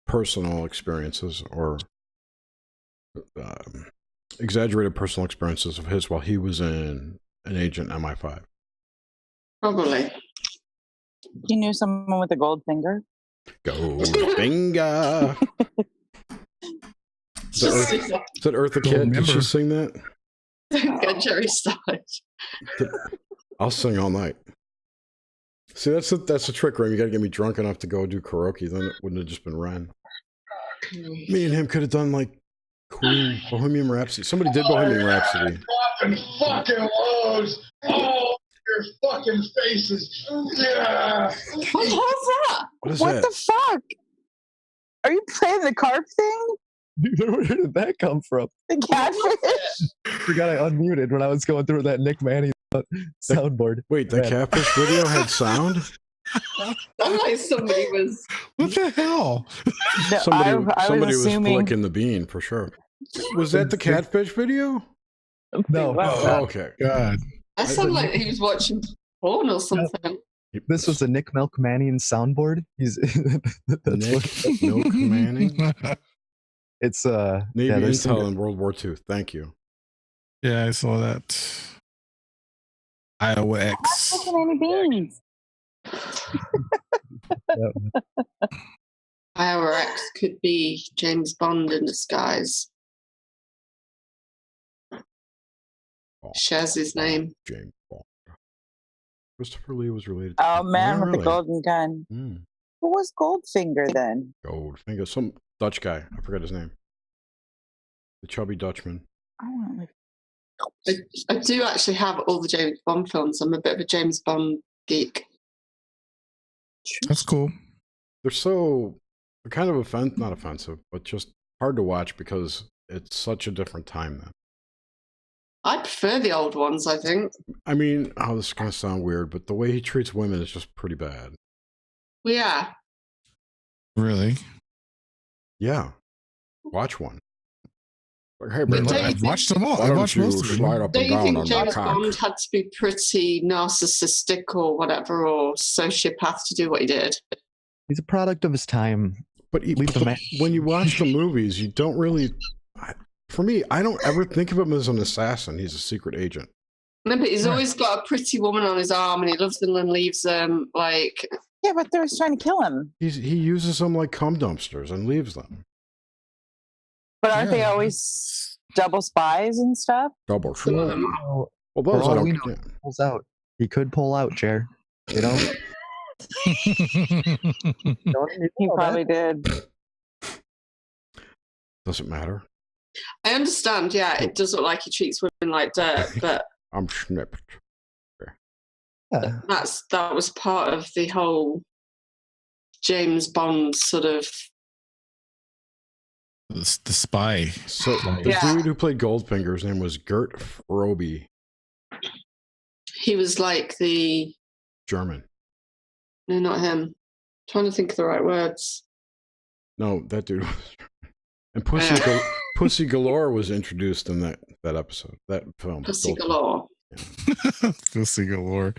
personal experiences or exaggerated personal experiences of his while he was an agent MI5. Probably. You knew someone with a gold finger? Gold finger. Is that Eartha Kitt? Did she sing that? Get Jerry started. I'll sing all night. See, that's the trick, Ram. You got to get me drunk enough to go do karaoke. Then it wouldn't have just been Ren. Me and him could have done like Queen, Bohemian Rhapsody. Somebody did Bohemian Rhapsody. Fucking lows. Oh, your fucking faces. Yeah. What was that? What the fuck? Are you playing the carp thing? Dude, where did that come from? The catfish? I forgot I unmuted when I was going through that Nick Manny soundboard. Wait, the catfish video had sound? Sounded like somebody was. What the hell? No, somebody was assuming... flicking the bean for sure. Was that the catfish video? No. Oh, okay. God. That sounded like he was watching porn or something. This was a Nick Milk Manning soundboard. He's Nick Milk Manning. It's Navy Intel in World War II. Thank you. Yeah, I saw that. Iowa X. I'm not any beans. Iowa X could be James Bond in disguise. Shares his name. James Bond. Christopher Lee was related to Oh man, with really? the golden gun. Mm. Who was Goldfinger then? Goldfinger, some Dutch guy. I forgot his name. The chubby Dutchman. I do actually have all the James Bond films. I'm a bit of a James Bond geek. That's cool. They're kind of not offensive, but just hard to watch because it's such a different time then. I prefer the old ones, I think. I mean, this is going to sound weird, but the way he treats women is just pretty bad. Well, yeah. Really? Yeah. Watch one. Like, hey, Really? baby, I've watched them all. why I've don't watched you most of them. slide up Don't and you down think on my James cock? Bond had to be pretty narcissistic or whatever, or sociopath to do what he did? He's a product of his time. But when you watch the movies, you don't really... For me, I don't ever think of him as an assassin. He's a secret agent. No, but he's always got a pretty woman on his arm and he loves them and leaves them, like... Yeah, but they're trying to kill him. He uses them like cum dumpsters and leaves them. But aren't they always double spies and stuff? Double. Some of them. Well, those I don't... Pulls out. He could pull out, Jer. You know, He probably did. Doesn't matter. I understand. Yeah, it does look like he treats women like dirt, but I'm snipped. Yeah. that was part of the whole James Bond sort of. The spy. So the dude who played Goldfinger's name was Gert Frobe. He was like the German. No, not him. I'm trying to think of the right words. No, that dude was and Pussy Galore was introduced in that episode, that film. Pussy Galore. Yeah. Pussy Galore.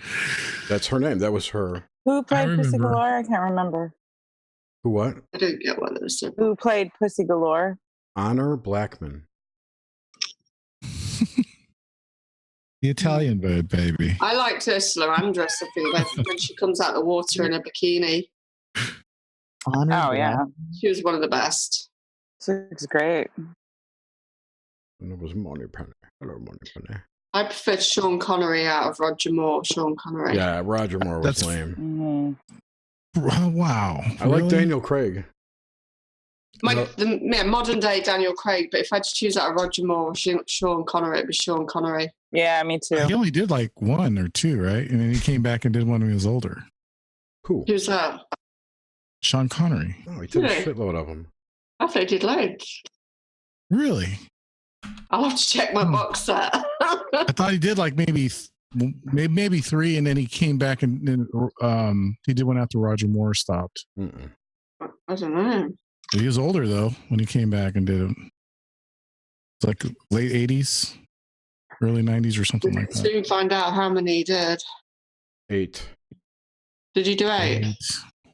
That's her name. That was her. Who played Pussy Galore? I can't remember. Who what? I don't get what they're saying. Who played Pussy Galore? Honor Blackman. The Italian bird, baby. I liked Ursula Andress, I think, when she comes out of the water in a bikini. Oh, yeah. She was one of the best. It's great. And it was Money Penny. Hello, Money Penny. I preferred Sean Connery out of Roger Moore. Sean Connery. Yeah, Roger Moore was lame. Wow. I like Daniel Craig. Modern day Daniel Craig, but if I had to choose out of Roger Moore, Sean Connery, it'd be Sean Connery. Yeah, me too. He only did like one or two, right? And then he came back and did one when he was older. Who? Who's that? Sean Connery. Oh, he did a shitload of them. I thought he did loads. Really? I'll have to check my box set. I thought he did like maybe three, and then he came back and then he did one after Roger Moore stopped. I don't know. He was older though when he came back and did it. It's like late 80s, early 90s or something like that. Soon find out how many he did. 8. Did you do 8?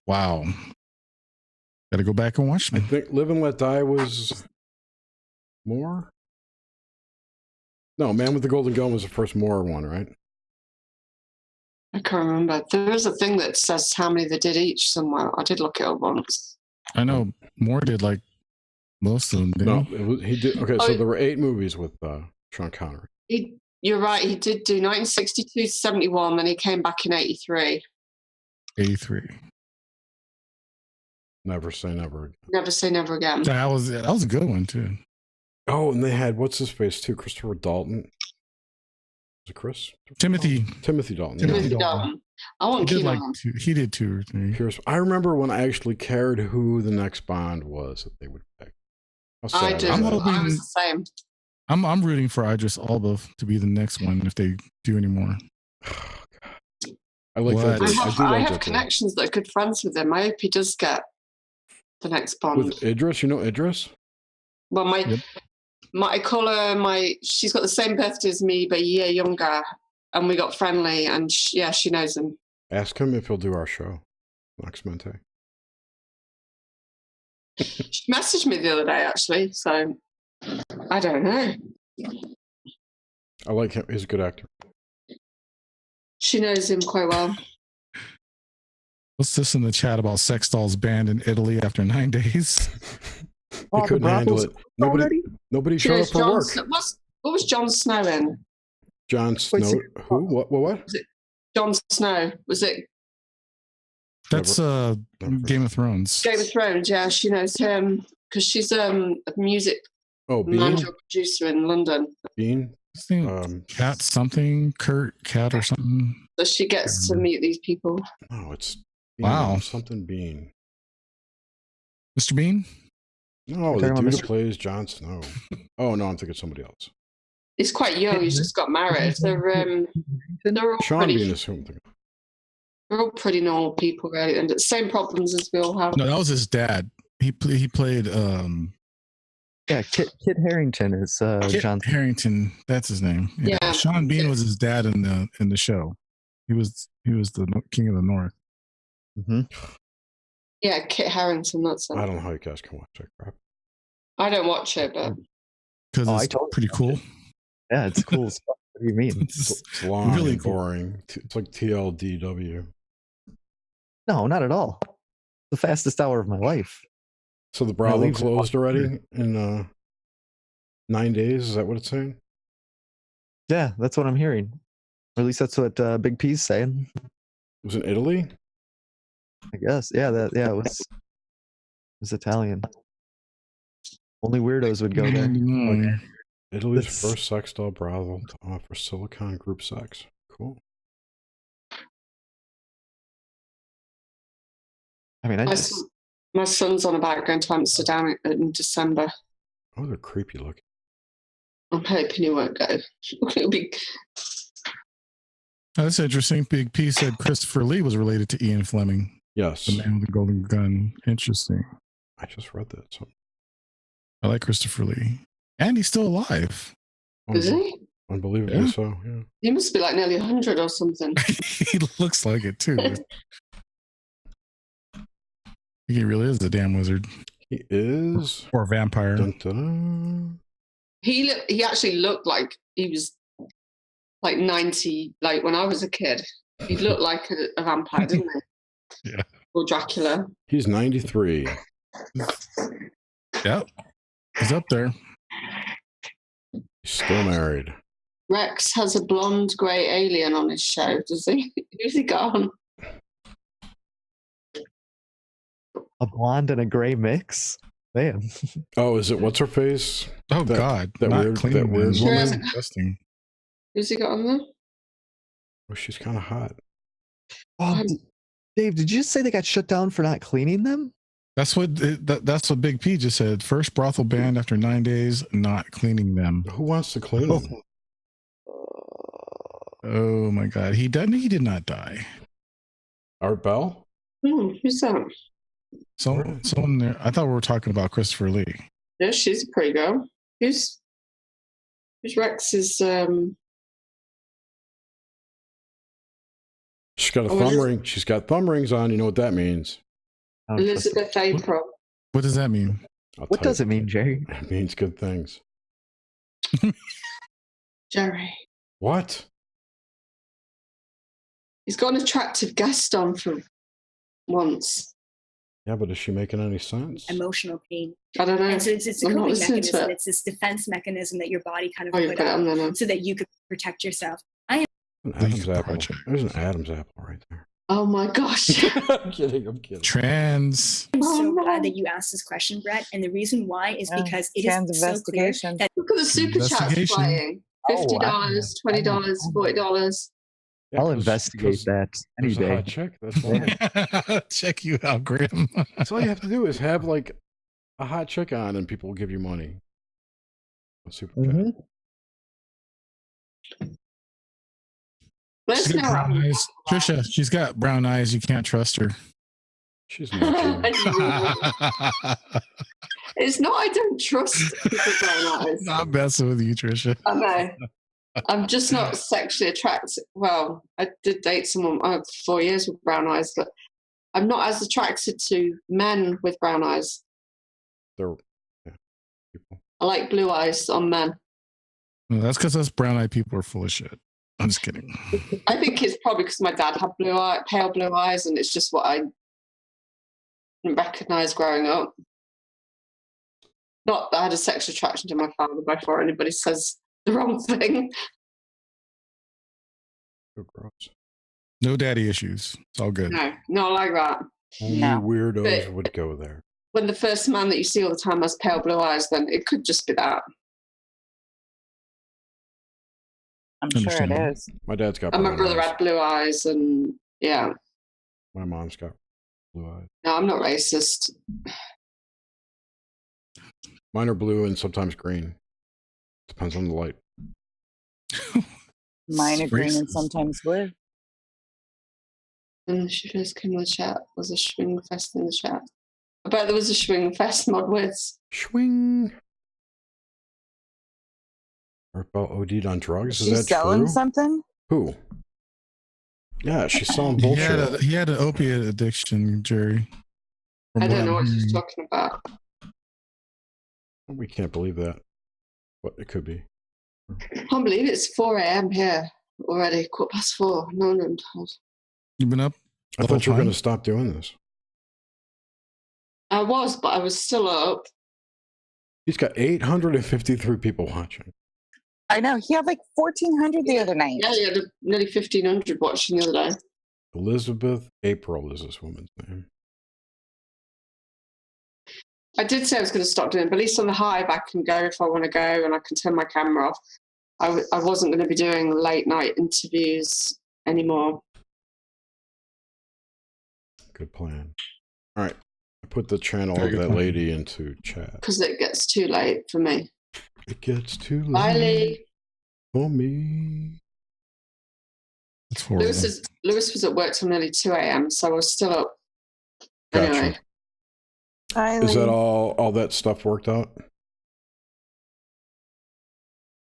Wow. Got to go back and watch them. I think Live and Let Die was more. No, Man with the Golden Gun was the first Moore one, right? I can't remember. There is a thing that says how many they did each somewhere. I did look it up once. I know Moore did like most of them. He did. Okay, so there were 8 movies with Sean Connery. You're right. He did do 1962 to 71, then he came back in 83. 83. Never Say Never Again. Never Say Never Again. That was a good one too. Oh, and they had what's his face too? Christopher Dalton. Was it Chris? Timothy Dalton. Timothy Dalton. I want he did like two. He did 2 or 3. I remember when I actually cared who the next Bond was that they would pick. I did. I was the same. I'm rooting for Idris Elba to be the next one if they do any more. I like that. I have connections that are good friends with him. I hope he does get the next Bond. With Idris, you know Idris? Well, I call her she's got the same birthday as me, but a year younger, and we got friendly, and she knows him. Ask him if he'll do our show next Monday. She messaged me the other day, actually, so I don't know. I like him. He's a good actor. She knows him quite well. What's this in the chat about sex dolls banned in Italy after 9 days? He couldn't handle it. Nobody showed up for work. What was Jon Snow in? Jon Snow? Who? What? Was it Jon Snow? Was it? That's Game of Thrones. Game of Thrones, yeah. She knows him because she's a music manager producer in London. Bean? Cat something? Cat or something? So she gets to meet these people. Oh, it's Bean, something Bean. Mr. Bean? No, the dude who plays Jon Snow. Oh no, I'm thinking somebody else. He's quite young. He's just got married. They're all Sean Bean is who I'm thinking. They're all pretty normal people, really, and the same problems as we all have. No, that was his dad. He played. Kit Harington is John Harrington. That's his name. Yeah. Sean Bean was his dad in the show. He was the King of the North. Mm-hmm. Yeah, Kit Harington. That's it. I don't know how you guys can watch that crap. I don't watch it, but because it's pretty cool. Yeah, it's cool stuff. What do you mean? It's long, really and boring. It's like TLDW. No, not at all. The fastest hour of my life. So the Bravo closed already in 9 days? Is that what it's saying? Yeah, that's what I'm hearing. Or at least that's what Big P's saying. was in Italy. I guess. Yeah, it was Italian. Only weirdos would go there. Mm. Italy's That's- first sex doll brothel to offer silicone group sex. Cool. I mean, My son's on about going to Amsterdam in December. Oh, they're creepy looking. I'm hoping he won't go. It'll be. That's interesting. Big P said Christopher Lee was related to Ian Fleming, Yes. the man with the golden gun. Interesting. I just read that. So. I like Christopher Lee. And he's still alive. Is he? Unbelievably Yeah. so, yeah. He must be like nearly 100 or something. He looks like it too. I think he really is a damn wizard. He is. Or a vampire. Dun, dun. He actually looked like he was like 90, like when I was a kid. He looked like a vampire, didn't he? Yeah. Or Dracula. He's 93. Yep. He's up there. He's still married. Rex has a blonde grey alien on his show, does he? Who's he got on? a blonde and a gray mix. Man. Oh, is it what's her face? Oh That- God, that not weird- clean. that weird man. woman? That's disgusting. Who's he got on there? Oh, she's kind of hot. Oh, Dave, did you say they got shut down for not cleaning them? That's what that's what Big P just said. First brothel banned after 9 days, not cleaning them. Who wants to clean them? Oh my God, he did not die. Art Bell? Who's that? Someone there. I thought we were talking about Christopher Lee. Yeah, she's a pretty girl. Who's Rex's? She's got a Oh, thumb ring. She's got thumb rings on. You know what that means? I don't trust it. Elizabeth April. What does that mean? What does it mean, Jerry? It means good things. Jerry. What? He's got an attractive guest on for once. Yeah, but is she making any sense? Emotional pain. I don't know. And so it's a I'm not coping listening to mechanism. it. It's this defense mechanism that your body kind of Oh, you put put it up on there now. so that you could protect yourself. An Adam's apple. Project. There's an Adam's apple right there. Oh my gosh. I'm kidding. Trans. I'm Oh, so no. glad that you asked this question, Brett. And the reason why is Yeah, because it trans is so clear investigation. that Look at the super chats Investigation. playing. $50, $20, $40. Yeah, I'll 'cause- investigate 'cause that any There's a day. hot chick. That's why. Check you out, Grim. That's all you have to do is have like a hot chick on, and people will give you money. A super chat. Mhm. Let's She's got know. brown eyes. Trisha, she's got brown eyes. You can't trust her. She's not. It's not, I don't trust people with brown eyes. Not messing with you, Trisha. I know. I'm just not sexually attracted. Well, I did date someone for 4 years with brown eyes, but I'm not as attracted to men with brown eyes. They're people. I like blue eyes on men. No, that's because us brown eyed people are full of shit. I'm just kidding. I think it's probably because my dad had pale blue eyes, and it's just what I didn't recognise growing up. Not that I had a sexual attraction to my father before anybody says the wrong thing. So gross. No daddy issues. It's all good. No, not like that. Only No. weirdos But- would go there. When the first man that you see all the time has pale blue eyes, then it could just be that. I'm sure it Understandable. is. My dad's got. And my brown brother eyes. had blue eyes, and yeah. My mom's got blue eyes. No, I'm not racist. Mine are blue and sometimes green. Depends on the light. Mine are green and Racist. sometimes blue. And she first came in the chat. Was a swing fest in the chat. I bet there was a swing fest mod with. Swing. Art Bell OD'd on drugs. Is She's that selling true? something? Who? Yeah, she's selling He bullshit. had an opiate addiction, Jerry. From I don't I'm know what she's hearing. talking about. We can't believe that. But it could be. I can't believe it's 4 a.m. here already. 4:15. No, I'm tired. You've been up? I the thought you whole were going time? to stop doing this. I was, but I was still up. He's got 853 people watching. I know. He had like 1,400 the other night. Yeah, you had nearly 1,500 watching the other day. Elizabeth April is this woman's name. I did say I was going to stop doing it, but at least on the Hive, I can go if I want to go and I can turn my camera off. I wasn't going to be doing late night interviews anymore. Good plan. All right. I put the channel of that lady into chat. Because it gets too late for me. It gets too late. Bye, Lee. For me. That's horrible. Lewis was at work till nearly 2 a.m., so I was still up. Gotcha. Anyway. Hi, Is that Lee. all that stuff worked out?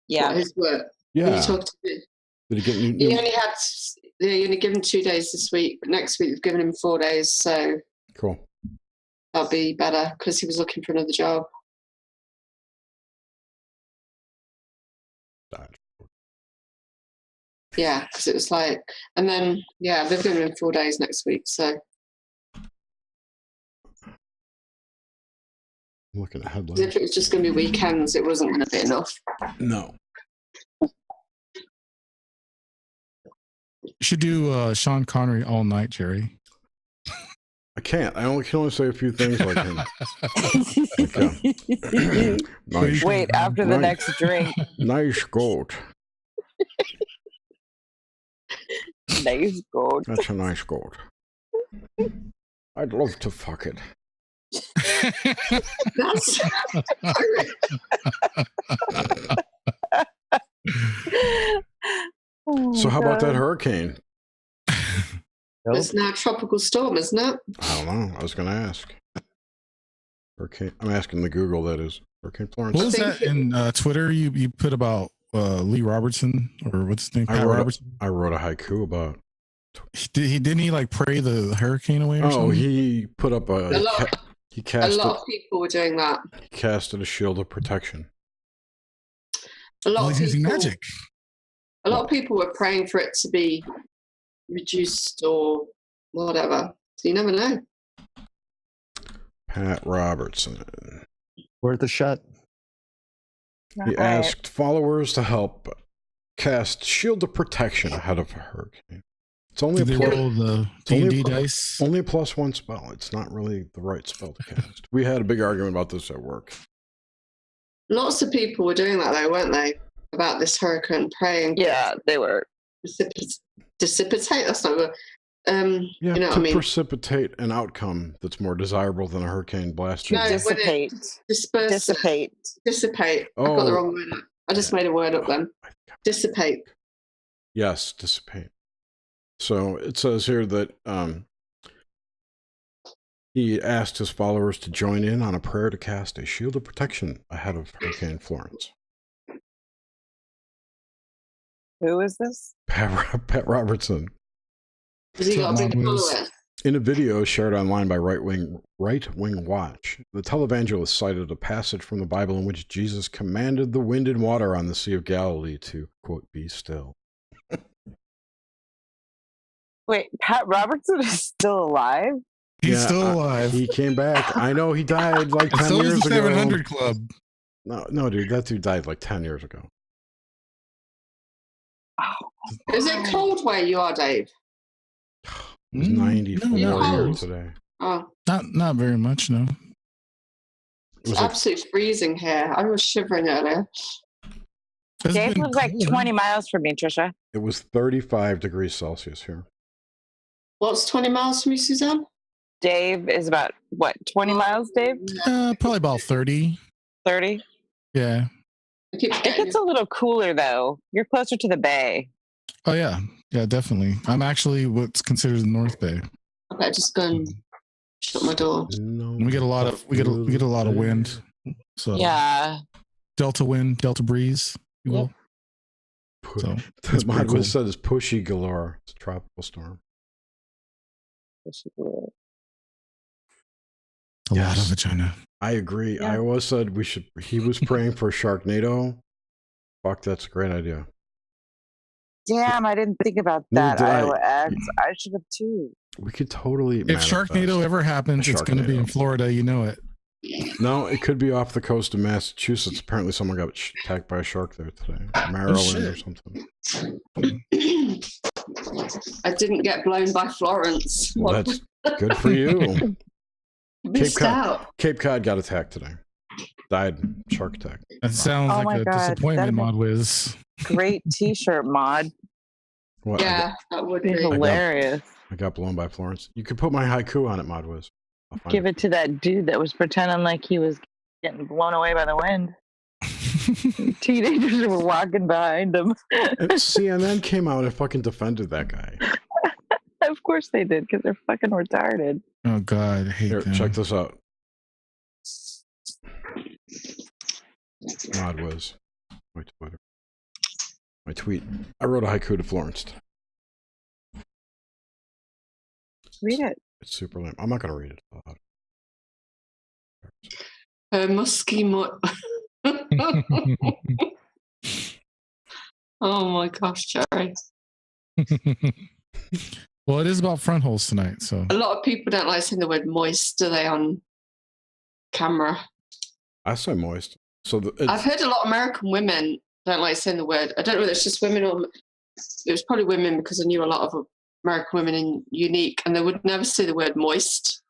Yeah. What, his work. Yeah. You talked to me. Did he get new? He only had. They only given 2 days this week, but next week they've given him 4 days, so Cool. that'll be better because he was looking for another job. Yeah, because it was like, and then they've given him 4 days next week, so. I'm looking at headlines. If it was just going to be weekends, it wasn't going to be enough. No. You should do Sean Connery all night, Jerry. I can't. I can only say a few things like him. Nice. Wait, after the next drink. Nice goat. Nice goat. That's a nice goat. I'd love to fuck it. That's So how about that hurricane? It's now a tropical storm, isn't it? I don't know. I was going to ask. Hurricane. I'm asking the Google. That is Hurricane Florence. What was that in Twitter? You put about Lee Robertson or what's his name? Pat Robertson. I wrote a haiku about. Didn't he like pray the hurricane away? Or something? He put up a lot of people were doing that. He casted a shield of protection. A lot of he's using magic. A lot of people were praying for it to be reduced or whatever. So you never know. Pat Robertson. Worth a shot. He asked followers to help cast shield of protection ahead of a hurricane. It's only roll the D&D dice. Only a +1 spell. It's not really the right spell to cast. We had a big argument about this at work. Lots of people were doing that though, weren't they? About this hurricane, praying. Yeah, they were. Dissipate. That's not good. Yeah, you know what I mean? Precipitate an outcome that's more desirable than a hurricane blast. No, dissipate. Dissipate. Dissipate. I got the wrong word up. I just made a word up then. Dissipate. Yes, dissipate. So it says here that he asked his followers to join in on a prayer to cast a shield of protection ahead of Hurricane Florence. Who is this? Pat Robertson. Has he got a big follower? In a video shared online by Right Wing Watch, the televangelist cited a passage from the Bible in which Jesus commanded the wind and water on the Sea of Galilee to, quote, be still. Wait, Pat Robertson is still alive? He's still alive. He came back. I know he died like 10 so years was the ago. 700 Club. No, dude, that dude died like 10 years ago. Is it cold where you are, Dave? It was 94 here today. Oh, not very much, no. It's absolutely freezing here. I was shivering earlier. Dave lives like 20 miles from me, Trisha. It was 35 degrees Celsius here. What's 20 miles from you, Suzanne? Dave is about, what, 20 miles, Dave? Probably about 30. 30? Yeah. It gets a little cooler, though. You're closer to the bay. Oh, yeah. Yeah, definitely. I'm actually what's considered the North Bay. Okay, just go and shut my door. And we get a lot of we get a lot of wind. So yeah. Delta wind, Delta breeze, you will. So that's what it said is pushy galore. It's a tropical storm. A lot of vagina. I agree. Yeah. Iowa said he was praying for Sharknado. Fuck, that's a great idea. Damn, I didn't think about that, Iowa X. I should have too. We could totally. If Sharknado ever happens, it's going to be in Florida. You know it. No, it could be off the coast of Massachusetts. Apparently, someone got attacked by a shark there today. Maryland or something. I didn't get blown by Florence. Well, that's good for you. Missed out. Cape Cod got attacked today. Died shark attack. That sounds Oh like my a God, disappointment, that'd be- Mod Wiz. Great T-shirt mod. What? Yeah, that would Be be. hilarious. I got blown by Florence. You could put my haiku on it, Mod Wiz. I'll find Give it to that dude that was pretending like he was getting blown away by the wind. Teenagers were walking behind him. And CNN came out and fucking defended that guy. Of course they did, because they're fucking retarded. Oh God, I hate Here, them. check this out. Mod Wiz. My Twitter. My tweet. I wrote a haiku to Florence. Read it. It's super lame. I'm not gonna read it. Musky Oh my gosh, Jerry. Well, it is about front holes tonight, so A lot of people don't like saying the word moist, do they, on camera? I say moist. So I've heard a lot of American women don't like saying the word. I don't know whether it's just women or it was probably women, because I knew a lot of American women in Unique, and they would never say the word moist.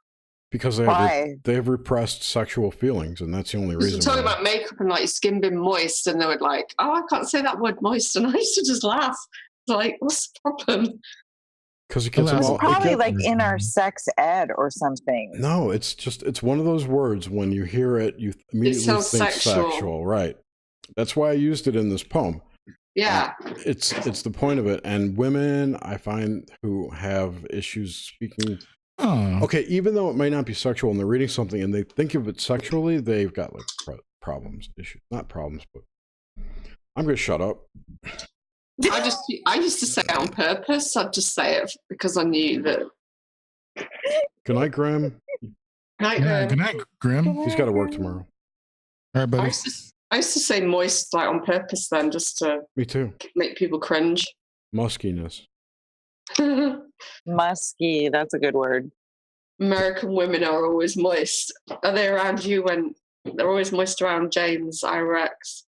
because they have repressed sexual feelings, and that's the only reason. Talking about makeup and like your skin being moist, and they would like, oh, I can't say that word moist, and I used to just laugh. Like, what's the problem? Because it gets them It's all. probably like in our sex ed or something. No, it's one of those words. When you hear it, you immediately think sounds sexual. Right. That's why I used it in this poem. Yeah. It's the point of it. And women, I find, who have issues speaking. oh, Okay, even though it might not be sexual, and they're reading something and they think of it sexually, they've got like problems, issues, not problems, but I'm gonna shut up. I used to say it on purpose. I'd just say it because I knew that. Good night, Graham. yeah, good night, Grim. He's got to work tomorrow. All right, buddy. I used to say moist like on purpose then, just to Me too. make people cringe. Muskiness. Musky, that's a good word. American women are always moist. Are they around you when they're always moist around James Irex?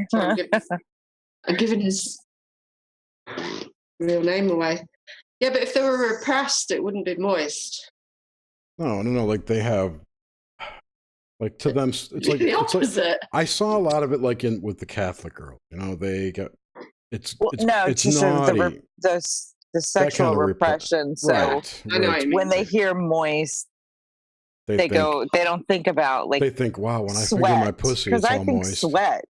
So I'm giving his real name away. Yeah, but if they were repressed, it wouldn't be moist. No. Like they have, like to them, it's like the it's like opposite. I saw a lot of it, like with the Catholic girl. You know, they got it's just naughty. the sexual kind of repression. So Right. I know what you mean. when they hear moist, they don't think about like they think, wow, when I sweat, finger my pussy, it's I all think moist. sweat.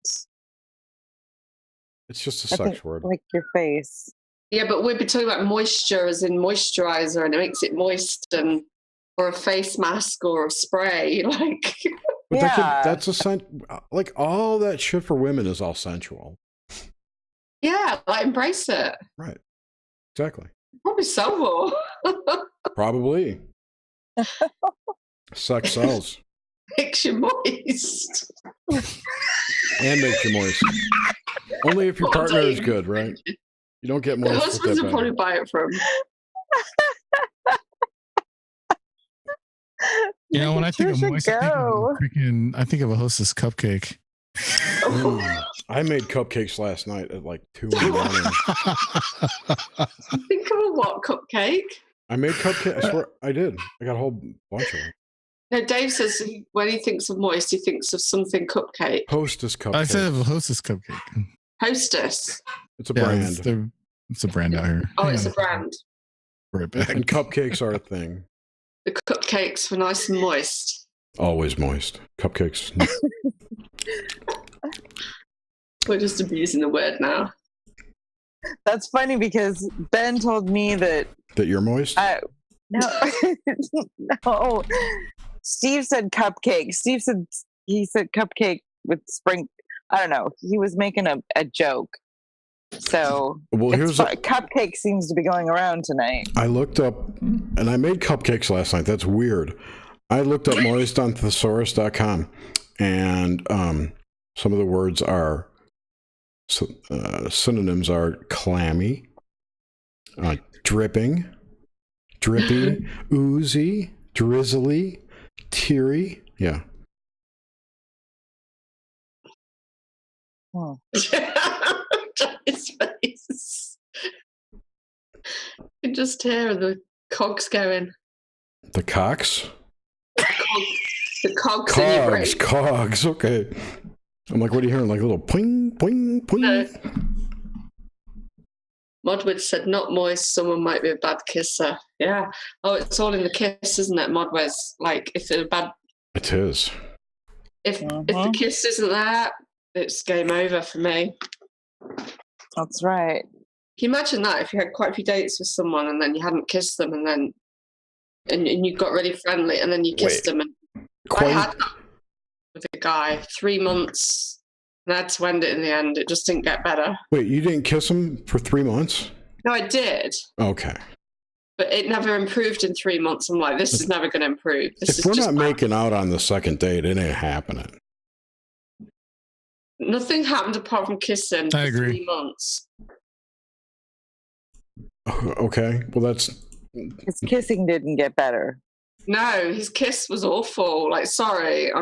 It's just a I sex think, word. like your face. Yeah, but we'd be talking about moisture as in moisturizer, and it makes it moist, and or a face mask or a spray, like. But Yeah. that's like all that shit for women is all sensual. Yeah, like embrace it. Right. Exactly. Probably so more. Probably. Sex sells. Makes you moist. And makes you moist. Only if your Well, partner is Dave. good, right? You don't get The moist with husbands that would probably bad. buy it from. You know, when I think of Trisha, moist, go. I think of a Hostess cupcake. I made cupcakes last night at like 2 in the morning. Think of a what cupcake? I made cupcakes. I swear I did. I got a whole bunch of them. No, Dave says when he thinks of moist, he thinks of something cupcake. Hostess cupcakes. I said of a Hostess cupcake. Hostess. It's a Yeah, brand. it's a brand out here. Oh, Hang it's on a brand. Right back. And cupcakes are a thing. The cupcakes were nice and moist. Always moist. Cupcakes. We're just abusing the word now. That's funny because Ben told me that That you're moist? no. Steve said cupcake. He said cupcake with spring. I don't know. He was making a joke. So Well, cupcake seems to be going around tonight. I looked up, and I made cupcakes last night. That's weird. I looked up moist on thesaurus.com, and some of the words are synonyms are clammy, dripping, drippy, oozy, drizzly, teary. Yeah. His face. just hear the cogs going. The cocks? The cogs in your brain. Cogs, okay. I'm like, what are you hearing? Like a little ping, ping, ping? No. Modwitz said, not moist, someone might be a bad kisser. Yeah. Oh, it's all in the kiss, isn't it, Modwitz? Like, if it's a bad... It is. If the kiss isn't there, it's game over for me. That's right. Can you imagine that if you had quite a few dates with someone and then you hadn't kissed them and you got really friendly and then you kissed them? And I had that with a guy 3 months and I had to end it in the end. It just didn't get better. Wait, you didn't kiss him for 3 months? No, I did. Okay. But it never improved in 3 months. I'm like, this is never going to improve. If we're not making out on the second date, it ain't happening. Nothing happened apart from kissing for 3 months. Okay, well that's... His kissing didn't get better. No, his kiss was awful. Like, sorry,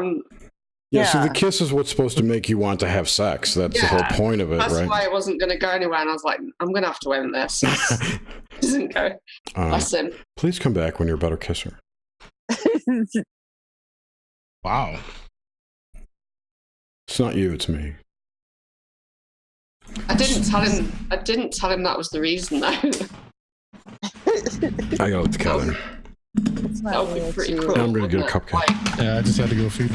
Yeah, so the kiss is what's supposed to make you want to have sex. That's the whole point of it, right? That's why it wasn't going to go anywhere. And I was like, I'm going to have to end this. It doesn't go. Bless him. Please come back when you're a better kisser. Wow. It's not you, it's me. I didn't tell him that was the reason, though. I gotta let the cat in. That would be pretty cool. I'm gonna get a cupcake. Yeah, I just had to go feed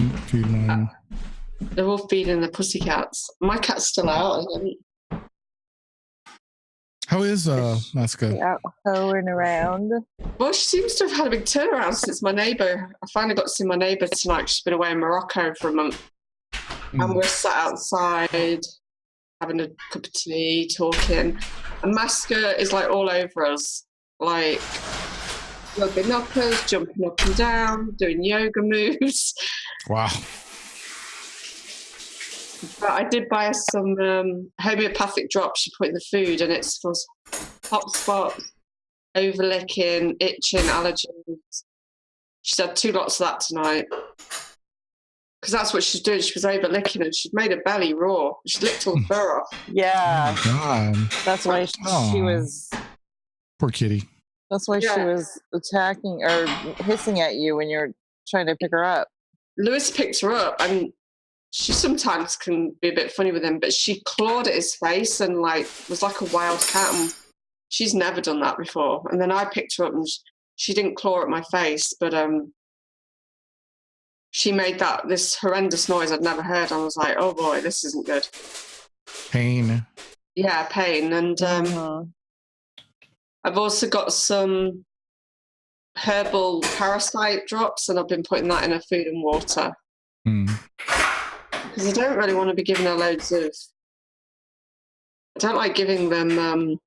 my... They're all feeding the pussycats. My cat's still out. How is Masca? Out hoeing around. Well, she seems to have had a big turnaround since my neighbour. I finally got to see my neighbour tonight. She's been away in Morocco for a month. And we're sat outside having a cup of tea, talking. And Masca is like all over us. Like rubbing uppers, jumping up and down, doing yoga moves. Wow. But I did buy her some homeopathic drops she put in the food, and it's for hot spots, over-licking, itching, allergies. She's had 2 lots of that tonight. Because that's what she's doing. She was over-licking and she'd made her belly raw. She licked all the fur off. Yeah. Oh, God. That's why she was... Poor kitty. That's why she was attacking or hissing at you when you're trying to pick her up. Lewis picked her up, and she sometimes can be a bit funny with him, but she clawed at his face and like was like a wild cat. And she's never done that before. And then I picked her up and she didn't claw at my face, but she made this horrendous noise I'd never heard. I was like, oh boy, this isn't good. Pain. Yeah, pain. And I've also got some herbal parasite drops, and I've been putting that in her food and water. Because I don't really want to be giving her loads of... I don't like giving them,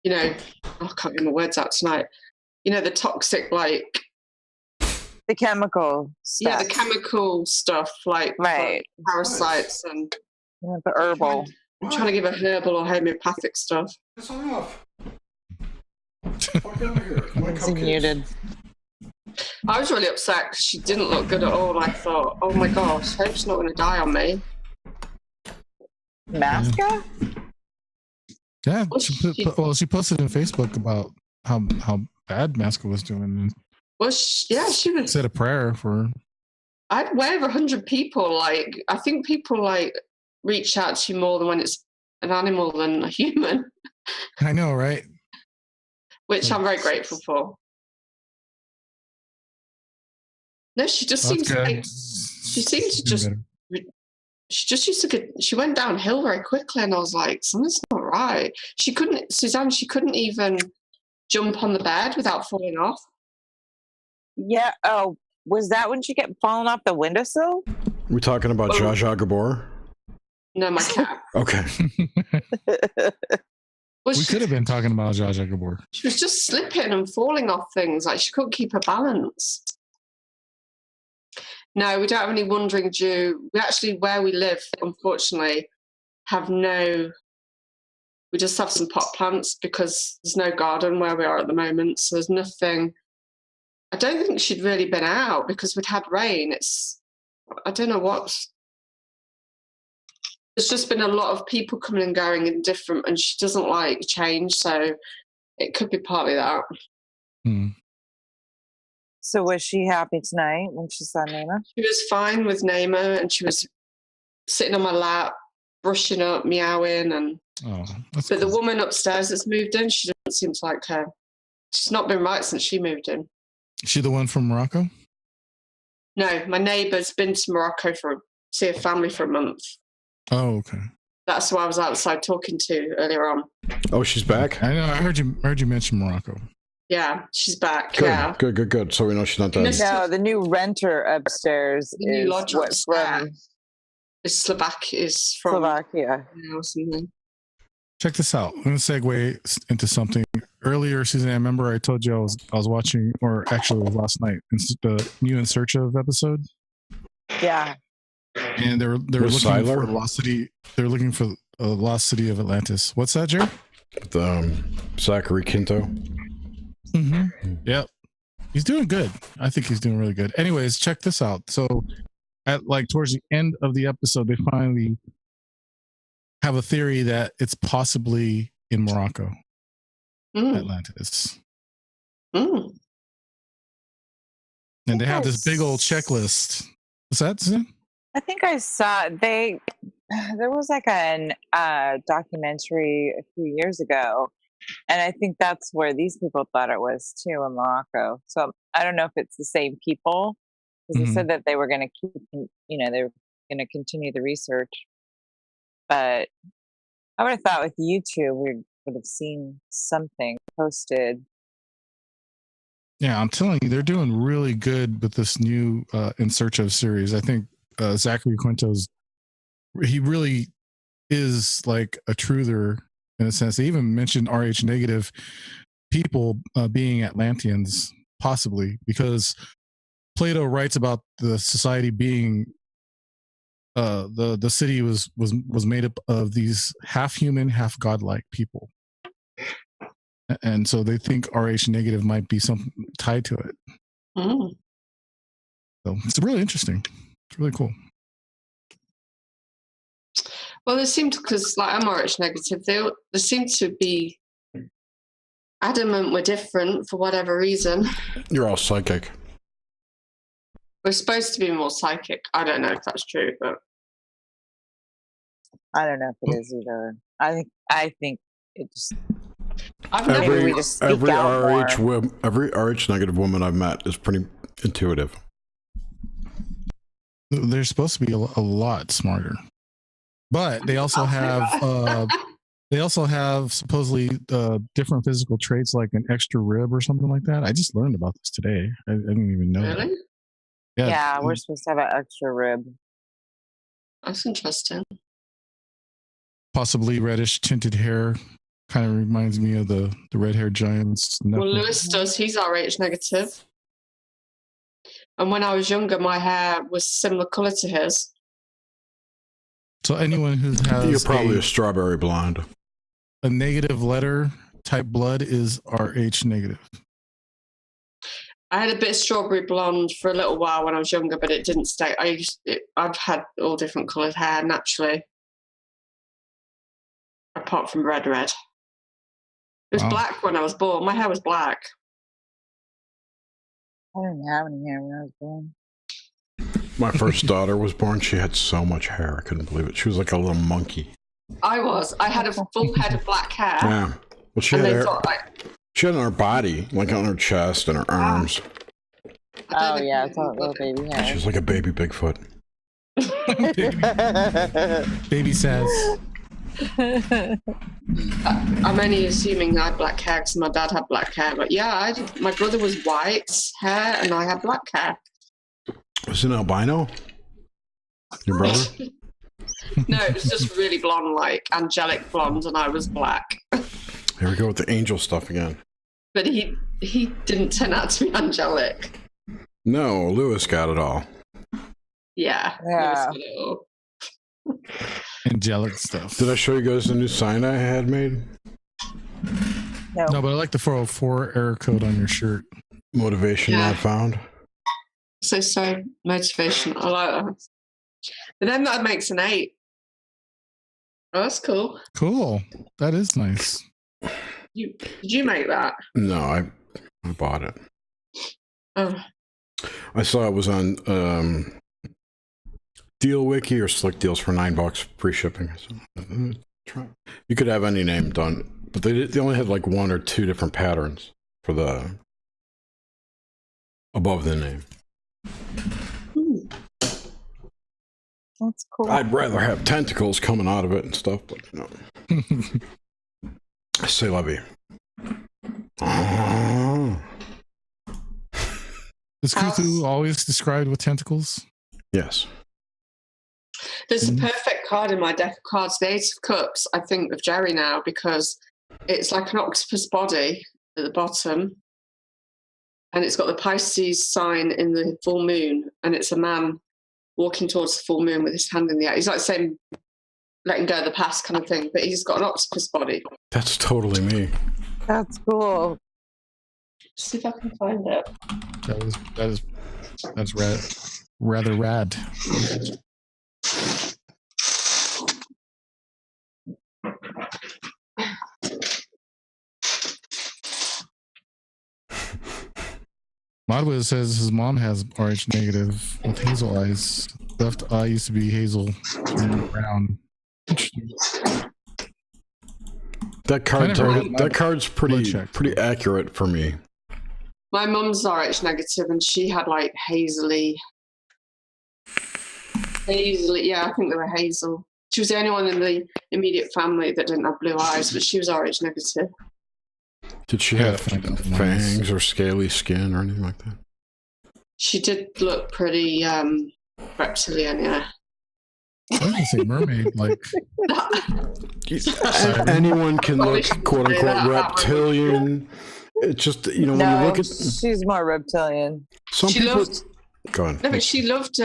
you know... I can't get my words out tonight. You know, the toxic, like... The chemical stuff. Yeah, the chemical stuff, like parasites and... Yeah, the herbal. I'm trying to give her herbal or homeopathic stuff. Piss off. He's muted. I was really upset because she didn't look good at all. I thought, oh my gosh, I hope she's not going to die on me. Masca? Yeah, she posted on Facebook about how bad Masca was doing. Well, she was. Said a prayer for. I'd way over 100 people. Like, I think people like reach out to you more than when it's an animal than a human. I know, right? Which I'm very grateful for. No, she just seems to. She seemed to just. She just used to get. She went downhill very quickly, and I was like, something's not right. She couldn't, Suzanne. She couldn't even jump on the bed without falling off. Yeah. Oh, was that when she kept falling off the windowsill? We're talking about Zsa Zsa Gabor? No, my cat. Okay. We could have been talking about Zsa Zsa Gabor. She was just slipping and falling off things. Like, she couldn't keep her balance. No, we don't have any wandering Jew. We actually, where we live, unfortunately, we just have some pot plants because there's no garden where we are at the moment. So there's nothing. I don't think she'd really been out because we'd had rain. I don't know what. there's just been a lot of people coming and going and different, and she doesn't like change, so it could be partly that. So was she happy tonight when she saw Naima? She was fine with Naima, and she was sitting on my lap, brushing up, meowing, and but cool. the woman upstairs that's moved in, she doesn't seem to like her. She's not been right since she moved in. Is she the one from Morocco? No, my neighbour's been to Morocco see her family for a month. Oh, okay. That's who I was outside talking to earlier on. Oh, she's back? I know. I heard you mention Morocco. Yeah, she's back. Good, yeah. Good. So we know she's not dead. No, the new renter upstairs The new is lodger what from is from Slovakia. Or something. Check this out. I'm going to segue into something. Earlier, Susan, I remember I told you I was watching, or actually it was last night, the new In Search of episode. Yeah. And they're looking for the lost city. They're looking for the lost city of Atlantis. What's that, Jerry? Zachary Quinto. Mm-hmm. Yep. He's doing good. I think he's doing really good. Anyways, check this out. So towards the end of the episode, they finally have a theory that it's possibly in Morocco, Atlantis. And they have this big old checklist. What's that, Susan? I think I saw there was like a documentary a few years ago, and I think that's where these people thought it was too, in Morocco. So I don't know if it's the same people, because they said that they were going to keep, they were going to continue the research. But I would have thought with YouTube we would have seen something posted. Yeah, I'm telling you, they're doing really good with this new In Search of series. I think Zachary Quinto's, he really is like a truther in a sense. They even mentioned Rh negative people being Atlanteans, possibly, because Plato writes about the society being the city was made up of these half human, half godlike people. And so they think Rh negative might be something tied to it. So it's really interesting. It's really cool. Well, they seem to, because I'm Rh negative, they seem to be adamant we're different for whatever reason. You're all psychic. We're supposed to be more psychic. I don't know if that's true, but I don't know if it is either. I think it just. Every More. every Rh negative woman I've met is pretty intuitive. They're supposed to be a lot smarter, but they also have supposedly different physical traits, like an extra rib or something like that. I just learned about this today. I didn't even know. Really? That. Yeah, we're supposed to have an extra rib. That's interesting. Possibly reddish tinted hair. Kind of reminds me of the red-haired giants. Well, Lewis does. He's Rh negative. And when I was younger, my hair was similar colour to his. So anyone who has you're probably a strawberry blonde. A negative letter type blood is Rh negative. I had a bit of strawberry blonde for a little while when I was younger, but it didn't stay. I've had all different coloured hair naturally, apart from red. It was black when I was born. My hair was black. I didn't have any hair when I was born. My first daughter was born. She had so much hair. I couldn't believe it. She was like a little monkey. I had a full head of black hair. Yeah. Well, she had on her body, like on her chest and her arms. Oh, yeah. It's all little baby hair. She was like a baby Bigfoot. Baby says. I'm only assuming I had black hair because my dad had black hair. But yeah, my brother was white hair and I had black hair. Was it an albino? Your brother? No, it was just really blonde, like angelic blonde, and I was black. Here we go with the angel stuff again. But he didn't turn out to be angelic. No, Lewis got it all. Yeah. Lewis got it all. Angelic stuff. Did I show you guys the new sign I had made? No, but I like the 404 error code on your shirt. Motivation I found. So motivation. I like that. But then that makes an 8. Oh, that's cool. Cool. That is nice. Did you make that? No, I bought it. Oh. I saw it was on Deal Wiki or Slick Deals for $9 free shipping. So, you could have any name done, but they only had like 1 or 2 different patterns for the above the name. That's cool. I'd rather have tentacles coming out of it and stuff, but no. C'est la vie. Is Cthulhu always described with tentacles? Yes. There's a perfect card in my deck of cards, the Ace of Cups, I think, of Jerry now, because it's like an octopus body at the bottom, and it's got the Pisces sign in the full moon, and it's a man walking towards the full moon with his hand in the air. He's like saying, letting go of the past kind of thing, but he's got an octopus body. That's totally me. That's cool. See if I can find it. That's rather rad. Modwiz says his mom has RH negative with hazel eyes. Left eye used to be hazel and brown. That card's pretty accurate for me. My mum's RH negative, and she had like hazily. Yeah, I think they were hazel. She was the only one in the immediate family that didn't have blue eyes, but she was RH negative. Did she have fangs or scaly skin or anything like that? She did look pretty reptilian, yeah. I was gonna say mermaid, like anyone can look quote unquote reptilian. It's just, you know, when you look at, she's more reptilian. Some she people loved, go on. No, but she loved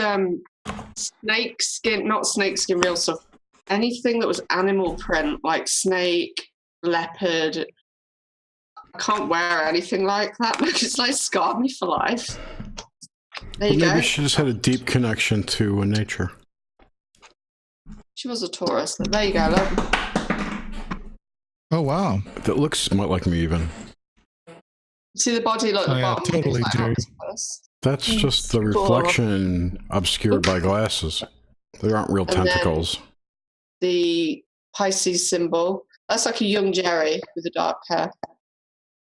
snake skin, not snake skin, real stuff. Anything that was animal print, like snake, leopard. I can't wear anything like that because it's like scarred me for life. There you go. Maybe she just had a deep connection to nature. She was a Taurus. There you go, look. Oh wow. That looks somewhat like me even. See the body look at the bottom? Totally, like Jerry. That's just the reflection obscured by glasses. There aren't real tentacles. The Pisces symbol. That's like a young Jerry with the dark hair.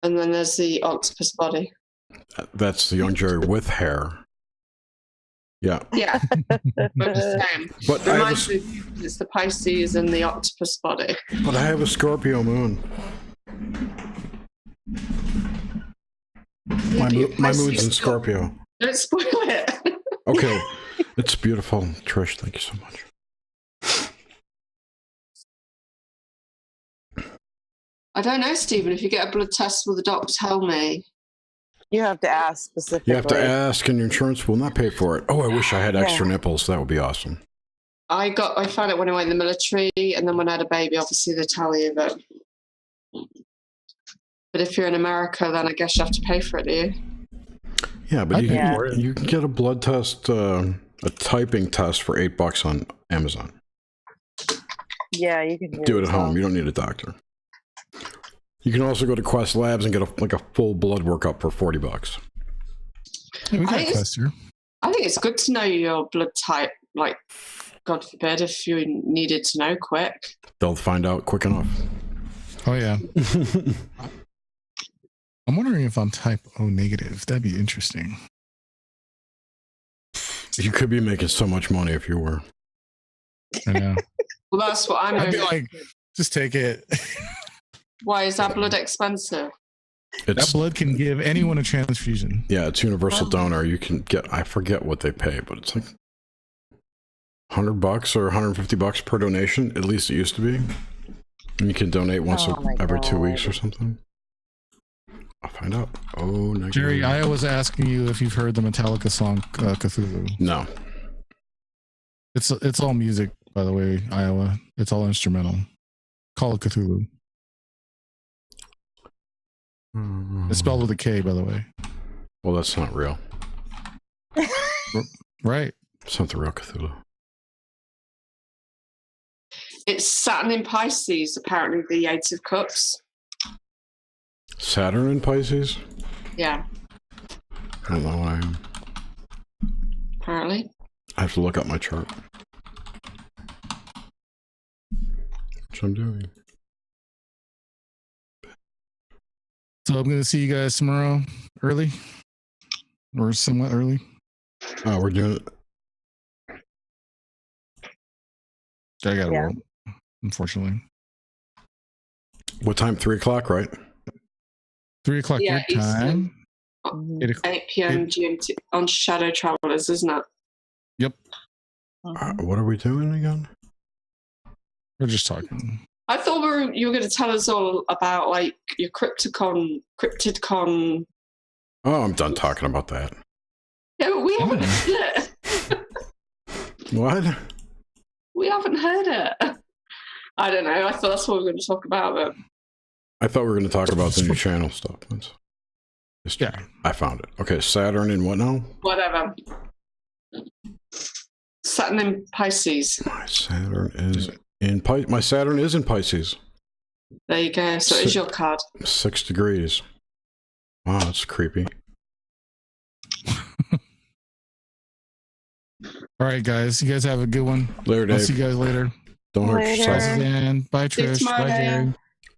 And then there's the octopus body. That's the young Jerry with hair. Yeah. Yeah. But the same. But it's the Pisces and the octopus body. But I have a Scorpio moon. My moon's in Scorpio. Don't spoil it. Okay. It's beautiful. Trish, thank you so much. I don't know, Stephen. If you get a blood test, will the doctor tell me? You have to ask specifically. You have to ask, and your insurance will not pay for it. Oh, I wish I had extra nipples. That would be awesome. I found it when I went in the military, and then when I had a baby, obviously they tell you that. But if you're in America, then I guess you have to pay for it, do you? Yeah, but you can get a blood test, a typing test for $8 on Amazon. Yeah, you can do it at home. You don't need a doctor. You can also go to Quest Labs and get a full blood workup for $40. Yeah, we got a test here. I think it's good to know your blood type. Like, God forbid, if you needed to know quick. They'll find out quick enough. Oh yeah. I'm wondering if I'm type O negative. That'd be interesting. You could be making so much money if you were. I know. Well, that's what I'm. I'd be like, just take it. Why is that blood expensive? That blood can give anyone a transfusion. Yeah, it's universal donor. You can get, I forget what they pay, but it's like $100 or $150 per donation. At least it used to be. And you can donate once every 2 weeks or something. I'll find out. Oh, negative. Jerry, I was asking you if you've heard the Metallica song Cthulhu. No. It's all music, by the way, Iowa. It's all instrumental. Call it Cthulhu. It's spelled with a K, by the way. Well, that's not real. Right. It's not the real Cthulhu. It's Saturn in Pisces, apparently, the Eight of Cups. Saturn in Pisces? Yeah. I don't know what I am. Apparently. I have to look up my chart. Which I'm doing. So I'm gonna see you guys tomorrow early, or somewhat early. Oh, we're doing it. I gotta Yeah. roll, unfortunately. What time? 3 o'clock, right? 3 o'clock Yeah, your time. Mhm. 8 o'clock. 8 p.m. GMT on Shadow Travelers, isn't it? Yep, Mhm. What are we doing again? we're just talking. I thought you were going to tell us all about like your Cryptid-Con. Oh, I'm done talking about that. Yeah, but we haven't Oh. heard it. What? We haven't heard it. I don't know. I thought that's what we were going to talk about. But I thought we were going to talk about the new channel stuff. Yeah. I found it. Okay, Saturn in what now? whatever. Saturn in Pisces. My Saturn is in Pisces. My Saturn is in Pisces. There you go. So it's your card. 6 degrees. Wow, that's creepy. All right, guys. You guys have a good one. Later, I'll Dave. see you guys later. Don't hurt Later. Bye, yourself. Suzanne. Bye, See you Trish. tomorrow, Bye, Diane. Gary.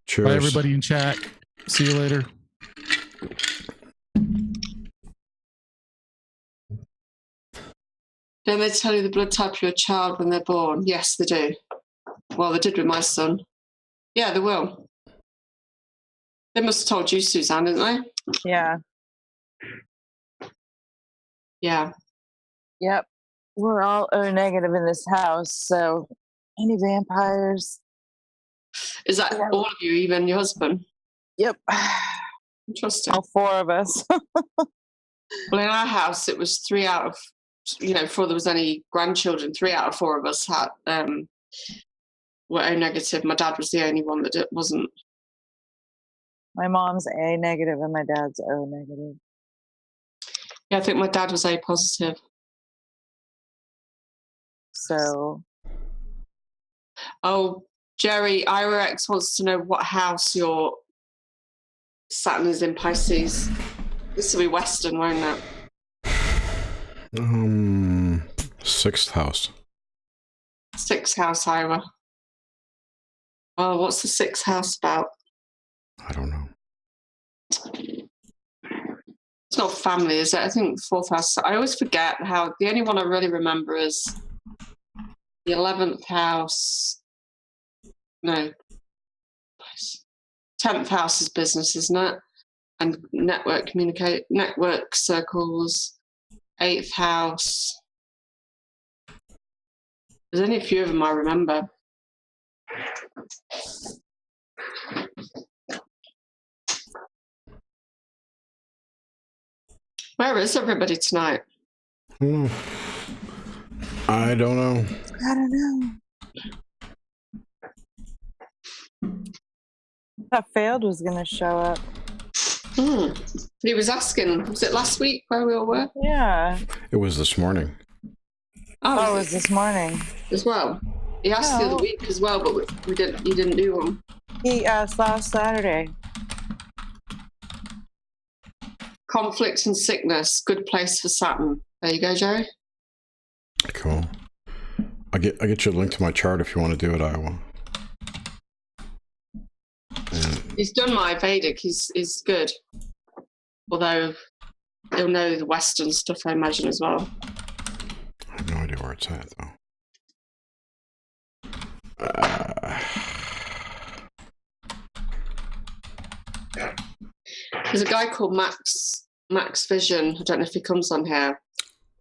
Cheers. Bye, everybody in chat. See you later. Don't they tell you the blood type of your child when they're born? Yes, they do. Well, they did with my son. Yeah, they will. They must have told you, Suzanne, didn't they? Yeah. Yeah. Yep. We're all O negative in this house, so any vampires? Is that Yeah. all of you, even your husband? Yep. Interesting. All 4 of us. Well, in our house, it was 3 out of, before there was any grandchildren, 3 out of 4 of us had were O negative. My dad was the only one that wasn't. My mom's A negative and my dad's O negative. Yeah, I think my dad was A positive. So Oh, Jerry, IRX wants to know what house your Saturn is in Pisces. This will be Western, won't it? 6th house. 6th house, Ira. Oh, what's the 6th house about? I don't know. It's not family, is it? I think 4th house. I always forget how the only one I really remember is the 11th house. No. 10th house is business, isn't it? And network circles. 8th house. There's only a few of them I remember. Where is everybody tonight? I don't know. I don't know. That failed was gonna show up. He was asking, was it last week where we all were? Yeah. It was this morning. Oh, it was this morning. As well. He asked the No. other week as well, but we didn't. You didn't do one. He asked last Saturday. Conflict and sickness, good place for Saturn. There you go, Jerry. Cool. I get you a link to my chart if you want to do it, Iowa. And He's done my Vedic. He's good. Although he'll know the Western stuff, I imagine, as well. I have no idea where it's at, though. There's a guy called Max Vision. I don't know if he comes on here.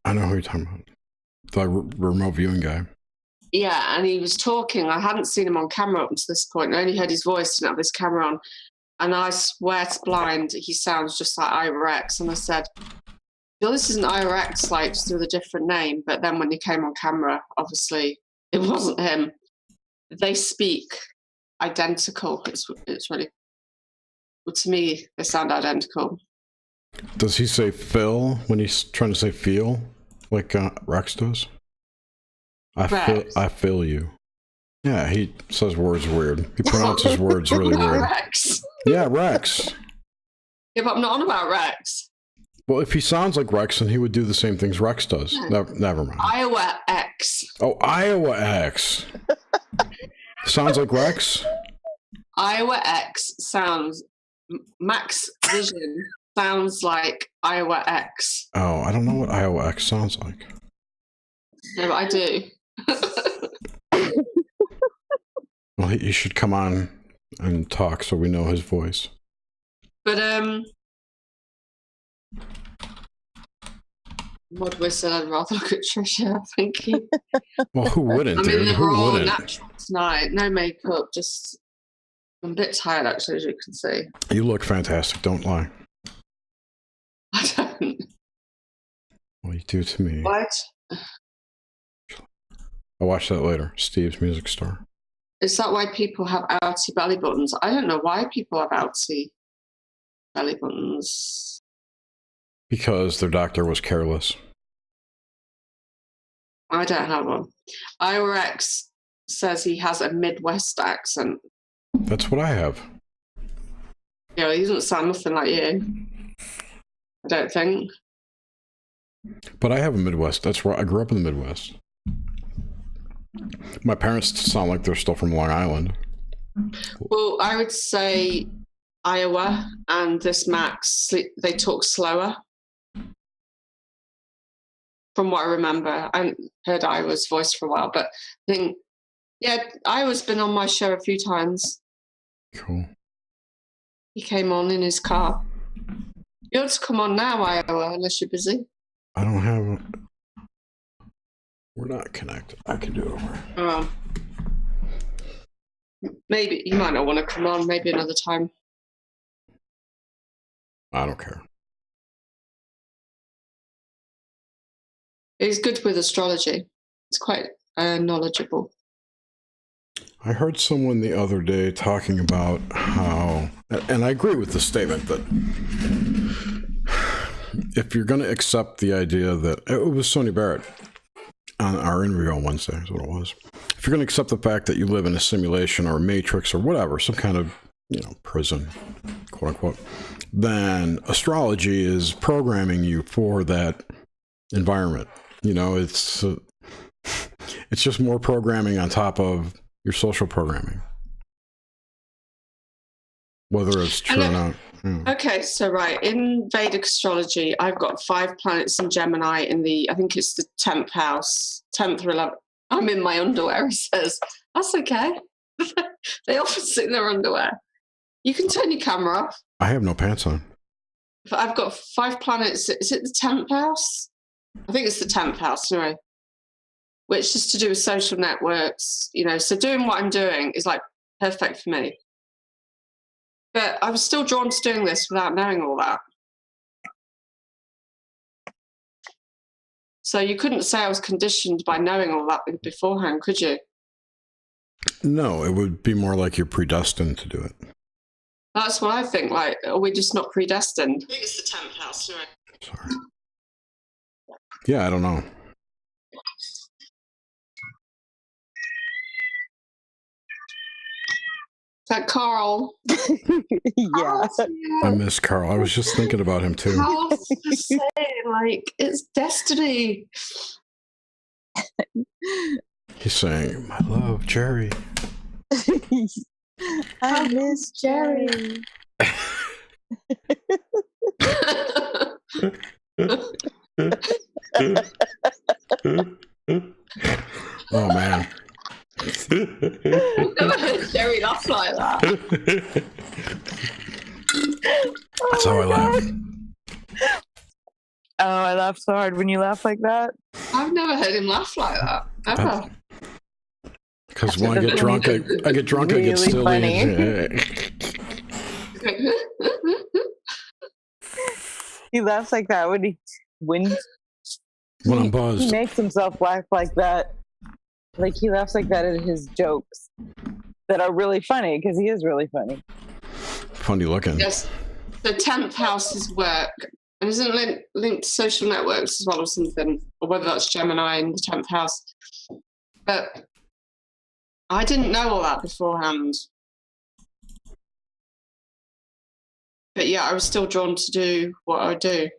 I know who you're talking about. The remote viewing guy. Yeah, and he was talking. I hadn't seen him on camera up until this point. I only heard his voice, didn't have his camera on. And I swear to blind, he sounds just like IRX. And I said, "Well, this isn't IRX, like just with a different name." But then when he came on camera, obviously it wasn't him. They speak identical. It's really, well, to me, they sound identical. Does he say Phil when he's trying to say feel, like Rex does? I Rex. feel you. Yeah, he says words weird. He pronounces words really weird. Rex. Yeah, Rex. Yeah, but I'm not on about Rex. Well, if he sounds like Rex, then he would do the same things Rex does. Never mind. Iowa X. Oh, Iowa X. Sounds like Rex? Iowa X sounds... Max Vision sounds like Iowa X. Oh, I don't know what Iowa X sounds like. No, but I do. Well, he should come on and talk so we know his voice. But, Mod Whistle, I'd rather look at Trisha, thank you. Well, who wouldn't, I mean, dude? they're Who all wouldn't? natural tonight. No makeup, just... I'm a bit tired, actually, as you can see. You look fantastic, don't lie. I don't. Well, you do to me. What? I'll watch that later. Steve's Music Store. Is that why people have outy belly buttons? I don't know why people have outy belly buttons. Because their doctor was careless. I don't have one. Iowa X says he has a Midwest accent. That's what I have. Yeah, he doesn't sound nothing like you. I don't think. But I have a Midwest. That's where I grew up in the Midwest. My parents sound like they're still from Long Island. Well, I would say Iowa and this Max, they talk slower. From what I remember. I haven't heard Iowa's voice for a while, but I think, yeah, Iowa's been on my show a few times. Cool. He came on in his car. You'll just come on now, Iowa, unless you're busy. I don't have... We're not connected. I can do it over. Maybe you might not want to come on. Maybe another time. I don't care. He's good with astrology. It's quite knowledgeable. I heard someone the other day talking about how, and I agree with the statement that if you're going to accept the idea that, it was Sony Barrett on our interview on Wednesday is what it was. If you're going to accept the fact that you live in a simulation or a matrix or whatever, some kind of, prison, quote unquote, then astrology is programming you for that environment. It's just more programming on top of your social programming, whether it's true or not. Okay, so right, in Vedic astrology, I've got 5 planets in Gemini in I think it's the 10th house, 10th or 11th. I'm in my underwear, he says. That's okay. They often sit in their underwear. You can turn your camera off. I have no pants on. But I've got 5 planets. Is it the 10th house? I think it's the 10th house, anyway. Which is to do with social networks, So doing what I'm doing is like perfect for me. But I was still drawn to doing this without knowing all that. So you couldn't say I was conditioned by knowing all that beforehand, could you? No, it would be more like you're predestined to do it. That's what I think. Like, are we just not predestined? I think it's the 10th house, right? Sorry. Yeah, I don't know. Is that Carl? Yeah. I miss Carl. I was just thinking about him too. Carl's just saying, like, it's destiny. He's saying, "My love, Jerry." I miss Jerry. Oh man. I've never heard Jerry laugh like that. That's how I laugh. Oh, I laugh so hard when you laugh like that. I've never heard him laugh like that, ever. Because when I get drunk, I get drunk, really I get silly. funny. He laughs like that when I'm buzzed. He makes himself laugh like that. Like he laughs like that at his jokes that are really funny because he is really funny. Funny looking. Yes. The 10th house is work. And isn't it linked to social networks as well or something? Or whether that's Gemini in the 10th house. But I didn't know all that beforehand. But yeah, I was still drawn to do what I do.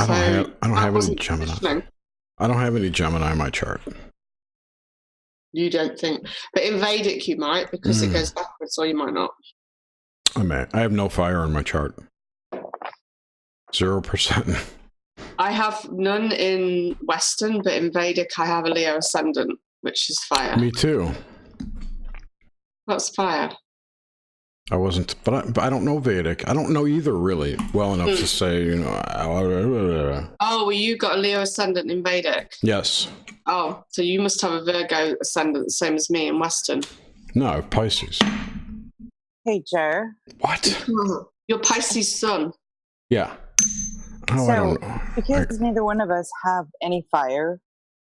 I don't have any wasn't Gemini. conditioning. I don't have any Gemini in my chart. You don't think. But in Vedic you might, because it goes backwards, or you might not. I may. I have no fire in my chart. 0%. I have none in Western, but in Vedic I have a Leo ascendant, which is fire. Me too. That's fire. I wasn't, but I don't know Vedic. I don't know either really well enough to say, you know. Oh, well, you got a Leo ascendant in Vedic? Yes. Oh, so you must have a Virgo ascendant, the same as me in Western. No, I have Pisces. Hey, Jer. What? Your Pisces sun. Yeah. Oh, So, I don't know. because neither one of us have any fire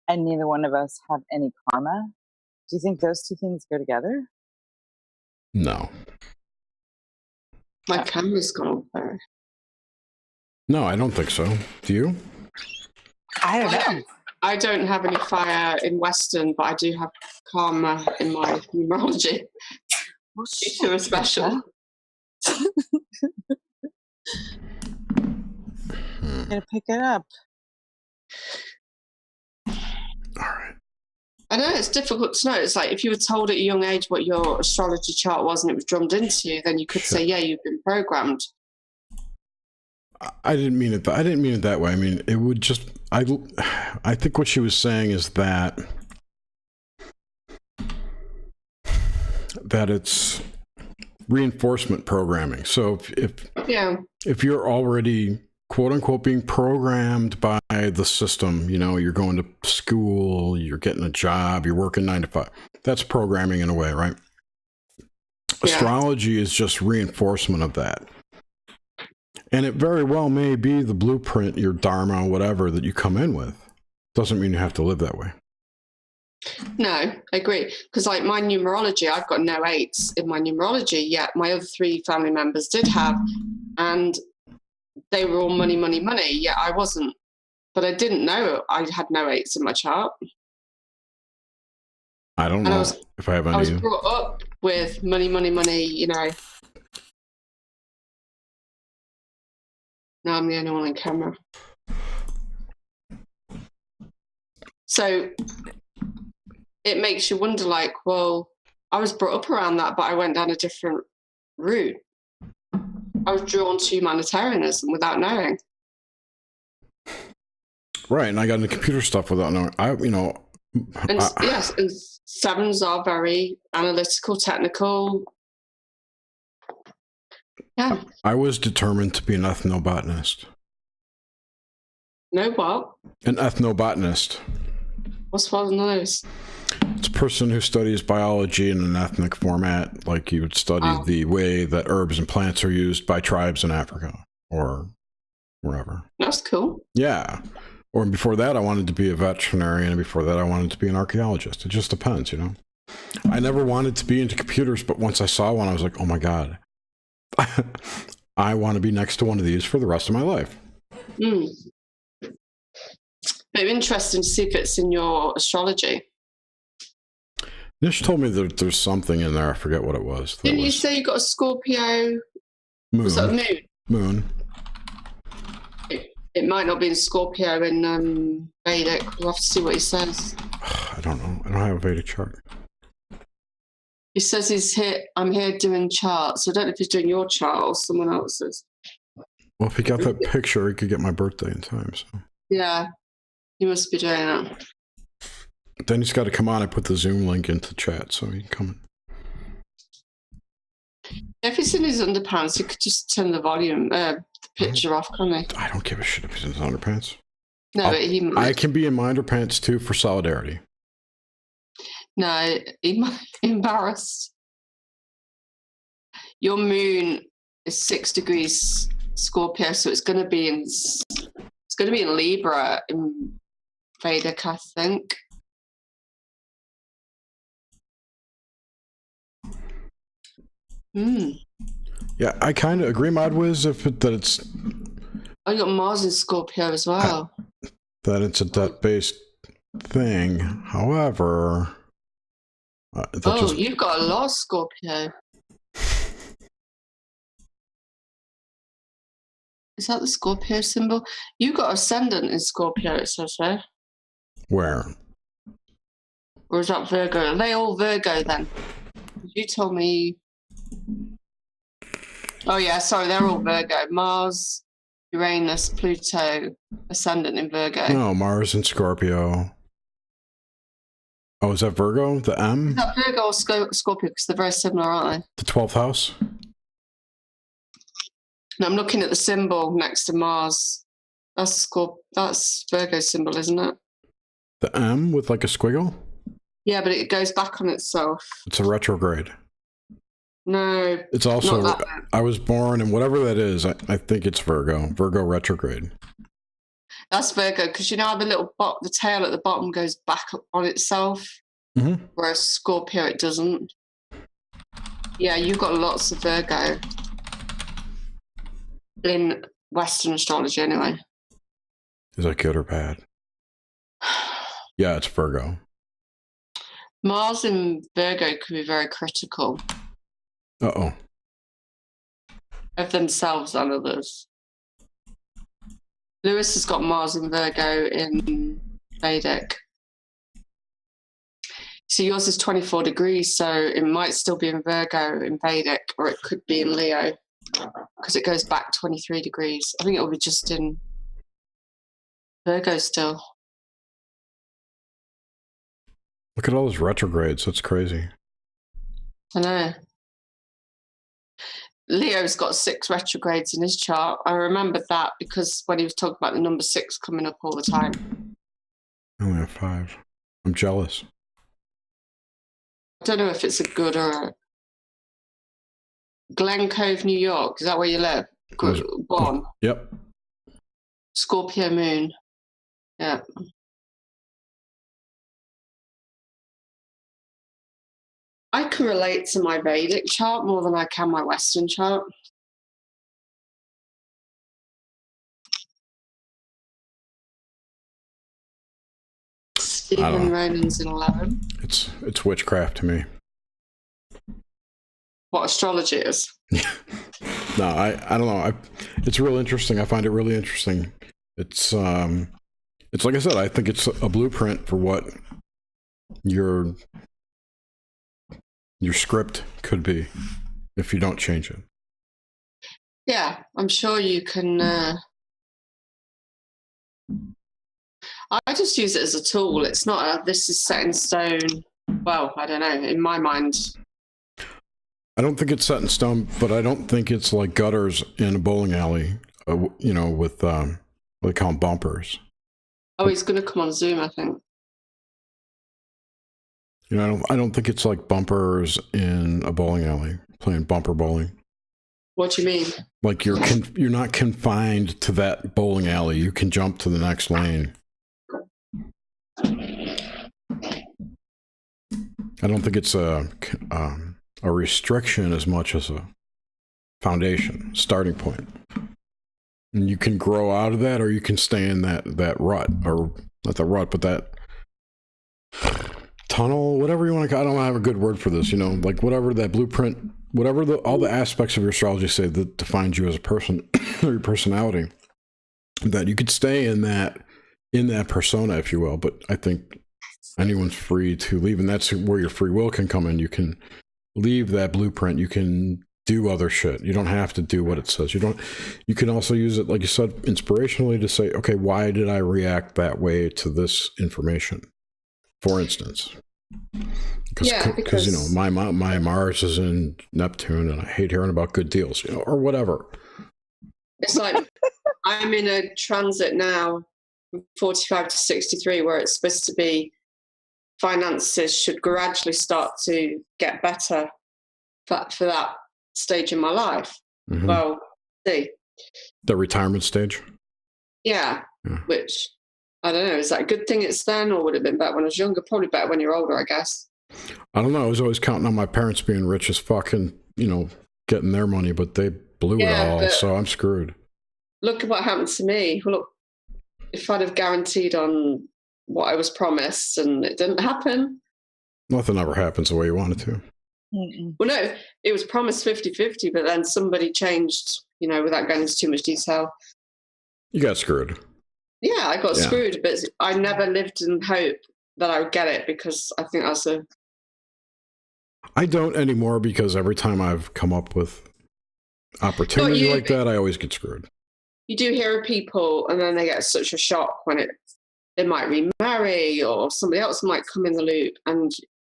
and neither one of us have any karma, do you think those two things go together? No. My camera's gone off. No, I don't think so. Do you? I don't know. I don't have any fire in Western, but I do have karma in my numerology. You two are special. Gotta pick it up. All right. I know it's difficult to know. It's like if you were told at a young age what your astrology chart was and it was drummed into you, then you could say, yeah, you've been programmed. I didn't mean it. I didn't mean it that way. I mean, it would just. I think what she was saying is that it's reinforcement programming. So if you're already quote unquote being programmed by the system, you know, you're going to school, you're getting a job, you're working 9 to 5. That's programming in a way, right? Yeah. Astrology is just reinforcement of that. And it very well may be the blueprint, your dharma, whatever, that you come in with. Doesn't mean you have to live that way. No, I agree. Because like my numerology, I've got no 8s in my numerology, yet my other 3 family members did have. And they were all money, money, money, yet I wasn't. But I didn't know I had no 8s in my chart. I don't know if I have any. I was brought up with money, money, money, you know. No, I'm the only one on camera. So it makes you wonder, like, well, I was brought up around that, but I went down a different route. I was drawn to humanitarianism without knowing. Right, and I got into computer stuff without knowing. Yes, and 7s are very analytical, technical. Yeah. I was determined to be an ethnobotanist. No what? An ethnobotanist. What's one of those? It's a person who studies biology in an ethnic format, like you would study the way that herbs and plants are used by tribes in Africa or wherever. That's cool. Yeah. Or before that, I wanted to be a veterinarian, and before that, I wanted to be an archaeologist. It just depends, you know? I never wanted to be into computers, but once I saw one, I was like, oh my God. I want to be next to one of these for the rest of my life. Very interesting to see if it's in your astrology. Nish told me that there's something in there. I forget what it was. Didn't you say you got a Scorpio? Moon. Was that a moon? Moon. It might not be in Scorpio in Vedic. We'll have to see what he says. I don't know. I don't have a Vedic chart. He says he's here. I'm here doing charts. So I don't know if he's doing your chart or someone else's. Well, if he got that picture, he could get my birthday in time. So. Yeah, he must be doing that. Then he's got to come on. I put the Zoom link into chat, so he can come in. If he's in his underpants, he could just turn the volume, the picture off, can't he? I don't give a shit if he's in his underpants. No, but he might. I can be in my underpants too for solidarity. No, he might be embarrassed. Your moon is 6 degrees Scorpio, so it's going to be in Libra in Vedic, I think. Yeah, I kind of agree, Modwiz, that it's. Oh, you got Mars in Scorpio as well. That it's a debt-based thing. However, You've got a lot of Scorpio. Is that the Scorpio symbol? You got ascendant in Scorpio, it says there. Where? Or is that Virgo? Are they all Virgo then? You told me. Oh yeah, sorry, they're all Virgo. Mars, Uranus, Pluto, ascendant in Virgo. No, Mars in Scorpio. Oh, is that Virgo? The M? Is that Virgo or Scorpio? Because they're very similar, aren't they? The 12th house? No, I'm looking at the symbol next to Mars. That's Virgo symbol, isn't it? The M with like a squiggle? Yeah, but it goes back on itself. It's a retrograde. No. It's also, I was born, and whatever that is, I think it's Virgo. Virgo retrograde. That's Virgo, because you know how the tail at the bottom goes back on itself, whereas Scorpio, it doesn't. Yeah, you've got lots of Virgo in Western astrology anyway. Is that good or bad? Yeah, it's Virgo. Mars in Virgo can be very critical. Uh-oh. Of themselves and others. Lewis has got Mars in Virgo in Vedic. So yours is 24 degrees, so it might still be in Virgo in Vedic, or it could be in Leo, because it goes back 23 degrees. I think it will be just in Virgo still. Look at all those retrogrades. That's crazy. I know. Leo's got 6 retrogrades in his chart. I remembered that because when he was talking about the number 6 coming up all the time. I only have 5. I'm jealous. I don't know if it's a good or a... Glen Cove, New York. Is that where you live? Born. Yep. Scorpio moon. Yeah. I can relate to my Vedic chart more than I can my Western chart. Stephen Ronan's in 11. It's witchcraft to me. What astrology is? No, I don't know. It's real interesting. I find it really interesting. It's like I said. I think it's a blueprint for what your script could be if you don't change it. Yeah, I'm sure you can. I just use it as a tool. It's not this is set in stone. Well, I don't know. In my mind, I don't think it's set in stone, but I don't think it's like gutters in a bowling alley. With what they call them bumpers. Oh, he's going to come on Zoom, I think. I don't think it's like bumpers in a bowling alley playing bumper bowling. What do you mean? Like you're not confined to that bowling alley. You can jump to the next lane. I don't think it's a restriction as much as a foundation, starting point. And you can grow out of that, or you can stay in that rut, or not the rut, but that tunnel, whatever you want to call it. I don't have a good word for this, like whatever that blueprint, whatever all the aspects of your astrology say that defines you as a person or your personality, that you could stay in that persona, if you will. But I think anyone's free to leave, and that's where your free will can come in. You can leave that blueprint. You can do other shit. You don't have to do what it says. You can also use it, like you said, inspirationally to say, okay, why did I react that way to this information? For instance, because my Mars is in Neptune, and I hate hearing about good deals, or whatever. It's like I'm in a transit now, 45 to 63, where it's supposed to be finances should gradually start to get better for that stage in my life. Mm-hmm. Well, see, the retirement stage. Yeah, which. I don't know, is that a good thing it's then, or would it have been better when I was younger? Probably better when you're older, I guess. I don't know. I was always counting on my parents being rich as fuck and, getting their money, but they blew it all, so I'm screwed. Look at what happened to me. Well, look, if I'd have guaranteed on what I was promised and it didn't happen, Nothing ever happens the way you want it to. Mm-mm. Well, no, it was promised 50-50, but then somebody changed, without going into too much detail. You got screwed. Yeah, I got screwed, but I never lived in hope that I would get it because I think that's I don't anymore because every time I've come up with opportunity like that, I always get screwed. You do hear of people and then they get such a shock when they might remarry or somebody else might come in the loop, and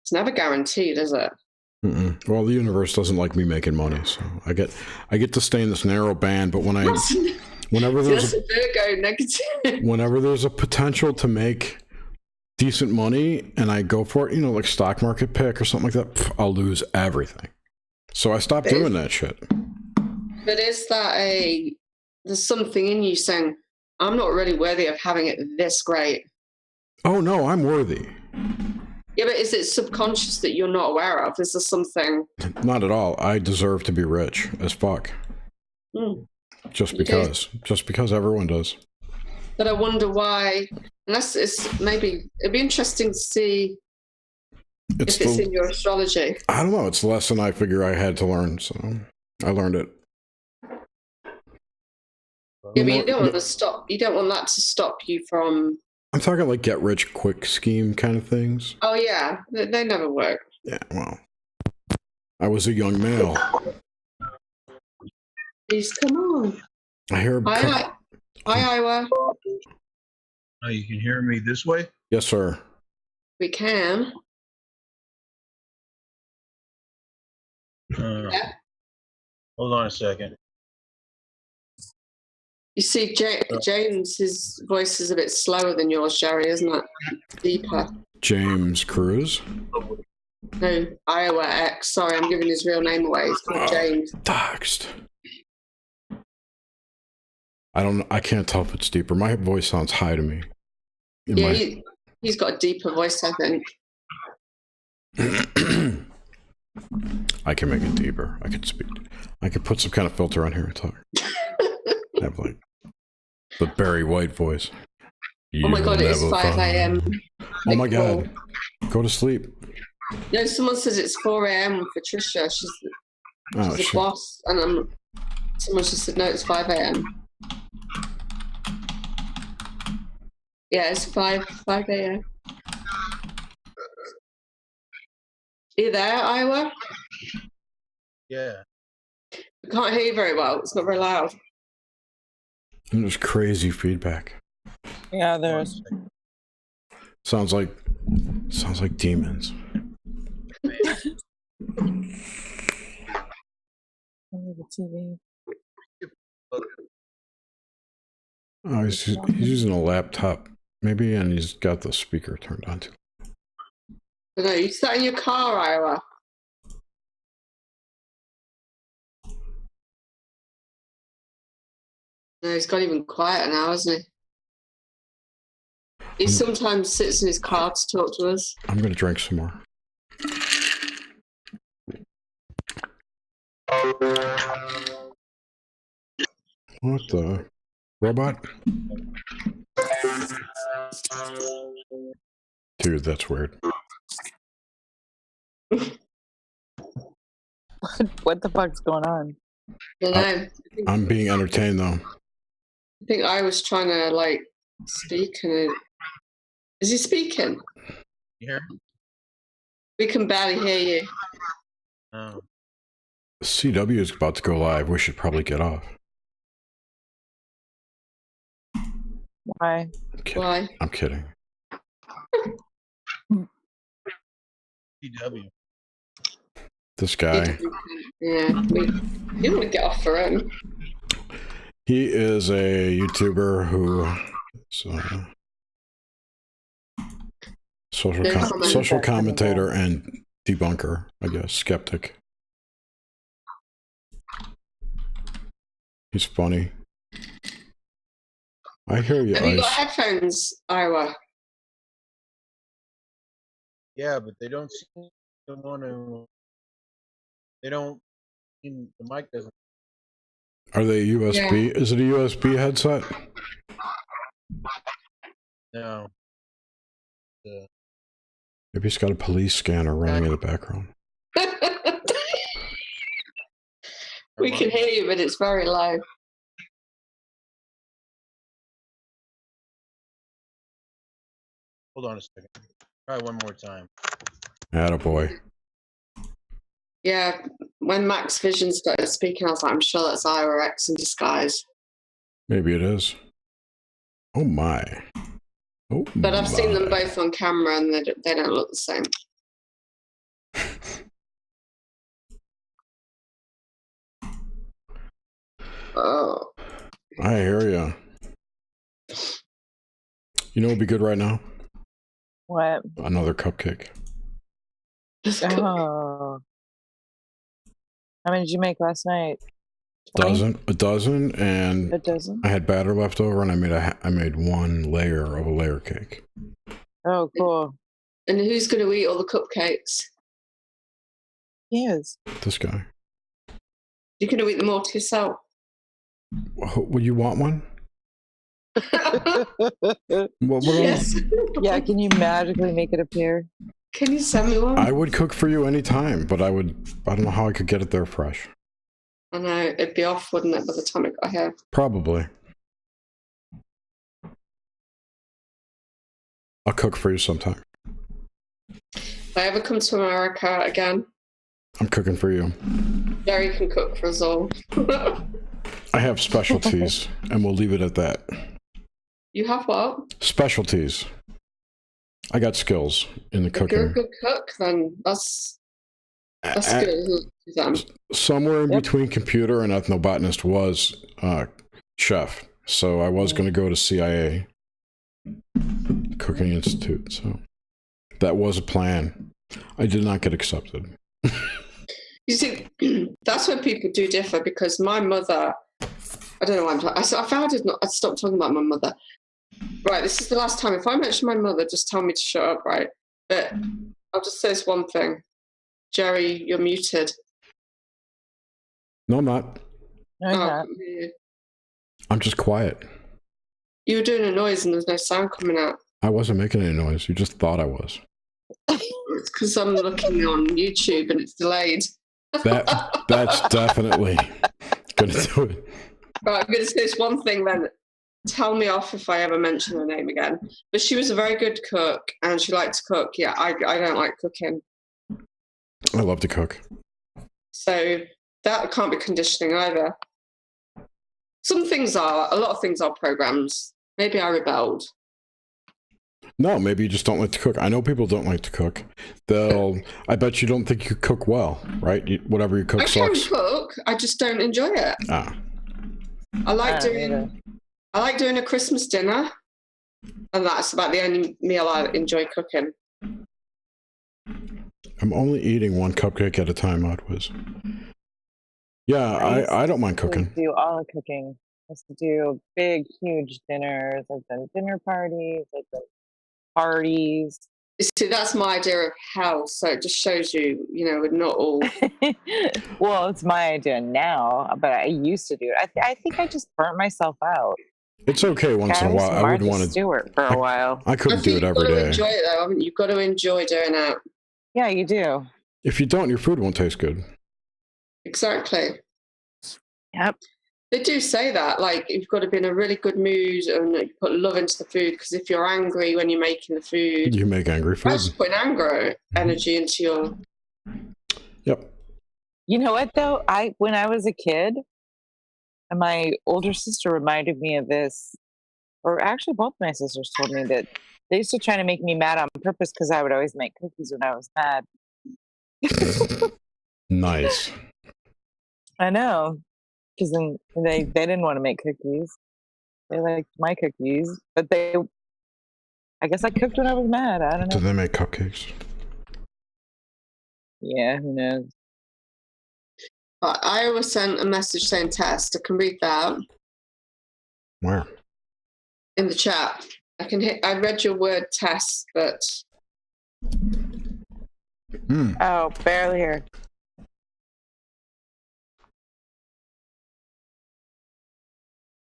it's never guaranteed, is it? Mm-mm. Well, the universe doesn't like me making money, so I get to stay in this narrow band. But whenever there's a Virgo negative, whenever there's a potential to make decent money and I go for it, like stock market pick or something like that, I'll lose everything. So I stopped doing that shit. But is that there's something in you saying, I'm not really worthy of having it this great? Oh no, I'm worthy. Yeah, but is it subconscious that you're not aware of? Is there something? Not at all. I deserve to be rich as fuck. Just because everyone does. But I wonder why, unless maybe it'd be interesting to see if it's in your astrology. I don't know. It's a lesson I figure I had to learn, so I learned it. Yeah, but you don't want to stop. You don't want that to stop you from. I'm talking like get rich quick scheme kind of things. Oh yeah, they never work. Yeah, well, I was a young male. Please come on. I hear. Hi, Iowa. Oh, you can hear me this way? Yes, sir. We can. Yeah. Hold on a second. You see, James's voice is a bit slower than yours, Jerry, isn't it? Deeper. James Cruz? No, Iowa X. Sorry, I'm giving his real name away. It's called James. Doxed. I can't tell if it's deeper. My voice sounds high to me. Yeah, he's got a deeper voice, I think. I can make it deeper. I could put some kind of filter on here and talk. I have like the Barry White voice. Oh my god, it's 5 a.m. Oh my god. Go to sleep. No, someone says it's 4 a.m. for Trisha. She's the boss. And someone just said, no, it's 5 a.m. Yeah, it's 5 a.m. Are you there, Iowa? Yeah. I can't hear you very well. It's not very loud. And there's crazy feedback. Yeah, there's. Sounds like demons. The TV. Oh, he's using a laptop. Maybe, and he's got the speaker turned on too. No, you sat in your car, Iowa. No, he's got even quieter now, hasn't he? He sometimes sits in his car to talk to us. I'm going to drink some more. What the? Robot? Dude, that's weird. What the fuck's going on? I don't know. I'm being entertained, though. I think I was trying to, speak. Is he speaking? You hear? We can barely hear you. Oh. CW is about to go live. We should probably get off. Why? Why? I'm kidding. CW. This guy. Yeah, you want to get off for him. He is a YouTuber who is social commentator and debunker, I guess, skeptic. He's funny. I hear you. Have you got headphones, Iowa? Yeah, but they don't seem to want to. They don't. The mic doesn't. Are they USB? Yeah. Is it a USB headset? No. Maybe he's got a police scanner running in the background. We can hear you, but it's very low. Hold on a second. Try one more time. Attaboy. Yeah, when Max Vision started speaking, I was like, I'm sure that's Ira X in disguise. Maybe it is. Oh my. Oh but I've seen them both on camera and they don't look the same. Oh. I hear ya. You know what would be good right now? What? Another cupcake. Oh. How many did you make last night? 20? A dozen, and A dozen? I had batter left over, and I made one layer of a layer cake. Oh, cool. And who's going to eat all the cupcakes? Yes. This guy. You're going to eat them all to yourself. Would you want one? What Yes. Yeah, can you magically make it appear? Can you send me one? I would cook for you anytime, but I don't know how I could get it there fresh. I know, it'd be off, wouldn't it, by the time it got here? Probably. I'll cook for you sometime. If I ever come to America again, I'm cooking for you. Jerry can cook for us all. I have specialties, and we'll leave it at that. You have what? Specialties. I got skills in the If cooking. you're a good cook, then that's good. Somewhere in between computer and ethnobotanist was chef. So I was going to go to CIA Cooking Institute. So that was a plan. I did not get accepted. You see, that's where people do differ, because my mother, I don't know why I'm talking. I found I stopped talking about my mother. Right, this is the last time. If I mention my mother, just tell me to shut up, right? But I'll just say this one thing. Jerry, you're muted. No, I'm not. No, you're not. I'm just quiet. You were doing a noise and there's no sound coming out. I wasn't making any noise. You just thought I was. It's because I'm looking on YouTube and it's delayed. That's definitely going to do it. Right, I'm going to say this one thing then. Tell me off if I ever mention her name again. But she was a very good cook and she liked to cook. Yeah, I don't like cooking. I love to cook. So that can't be conditioning either. Some things are. A lot of things are programs. Maybe I rebelled. No, maybe you just don't like to cook. I know people don't like to cook. I bet you don't think you cook well, right? Whatever you cook sucks. I can cook. I just don't enjoy it. Ah. I like doing a Christmas dinner, and that's about the only meal I enjoy cooking. I'm only eating one cupcake at a time, Oddwiz. Yeah, I don't mind cooking. I do all the cooking. I used to do big, huge dinners. I've done dinner parties. I've done parties. See, that's my idea of hell. So it just shows you, we're not all. Well, it's my idea now, but I used to do it. I think I just burnt myself out. It's okay once in a while. I would want to do it for a while. I couldn't do it every day. You've got to enjoy it, though, haven't you? You've got to enjoy doing it. Yeah, you do. If you don't, your food won't taste good. Exactly. Yep. They do say that, like, you've got to be in a really good mood and you put love into the food, because if you're angry when you're making the food, you make angry food. That's putting anger energy into your. Yep. You know what though? When I was a kid, and my older sister reminded me of this, or actually both my sisters told me that they used to try to make me mad on purpose because I would always make cookies when I was mad. Nice. I know. Because then they didn't want to make cookies. They liked my cookies, but I guess I cooked when I was mad. I don't know. Do they make cupcakes? Yeah, who knows? I was sent a message saying test. I can read that. Where? In the chat. I read your word test, but. Oh, barely here.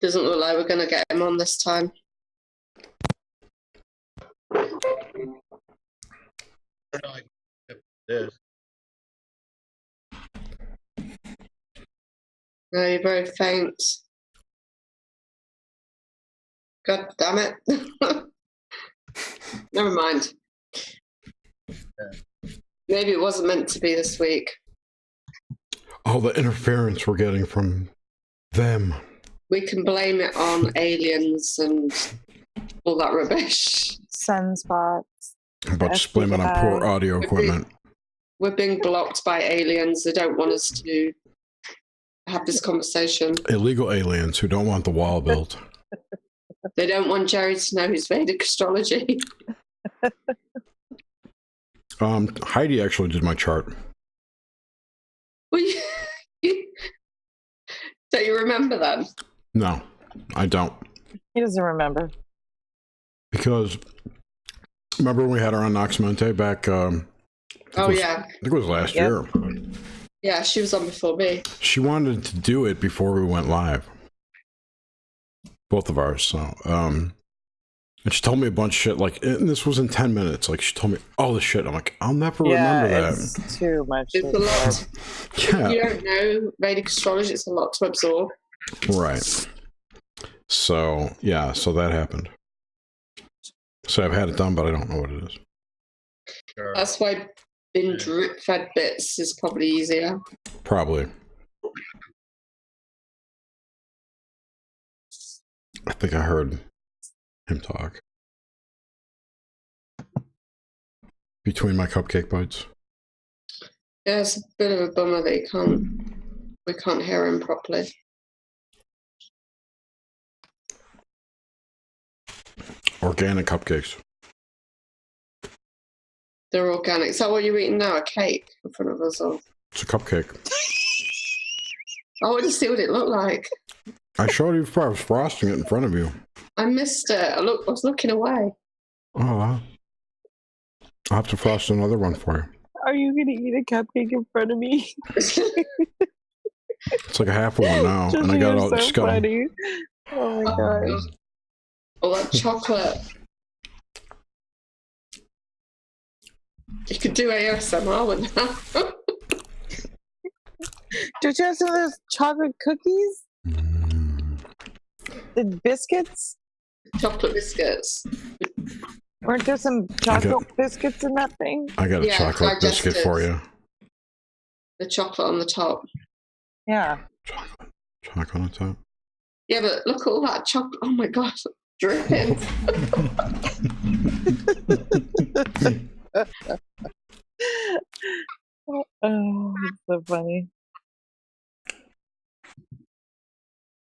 Doesn't look like we're going to get him on this time. I don't know, I can this. No, you're very faint. God damn it. Never mind. Maybe it wasn't meant to be this week. All the interference we're getting from them. We can blame it on aliens and all that rubbish. Sunspots. But just blame it on poor audio equipment. We're being blocked by aliens. They don't want us to have this conversation. Illegal aliens who don't want the wall built. They don't want Jerry to know his Vedic astrology. Heidi actually did my chart. Well, don't you remember that? No, I don't. He doesn't remember. Because remember when we had her on Noxmente back? Yeah. I think it was last year. Yeah, she was on before me. She wanted to do it before we went live. Both of ours. So, and she told me a bunch of shit. Like, and this was in 10 minutes. Like, she told me all this shit. I'm like, I'll never remember that. It's too much. It's a lot. Yeah. If you don't know Vedic astrology, it's a lot to absorb. Right. So, yeah, so that happened. So I've had it done, but I don't know what it is. Sure. That's why being drip fed bits is probably easier. Probably. I think I heard him talk. Between my cupcake bites. Yeah, it's a bit of a bummer that we can't hear him properly. Organic cupcakes. They're organic. Is that what you're eating now? A cake in front of us all? It's a cupcake. I want to see what it looked like. I showed you before I was frosting it in front of you. I missed it. I was looking away. Oh, wow. I'll have to frost another one for you. Are you going to eat a cupcake in front of me? It's like a half one now. And I got all so funny. Oh my gosh. All that chocolate. You could do ASMR with that. Don't you have some of those chocolate cookies? The biscuits? Chocolate biscuits. Weren't there some chocolate biscuits in that thing? I got a chocolate biscuit for you. The chocolate on the top. Yeah. Chocolate on top? Yeah, but look at all that chocolate. Oh my god, dripping. Oh, it's so funny.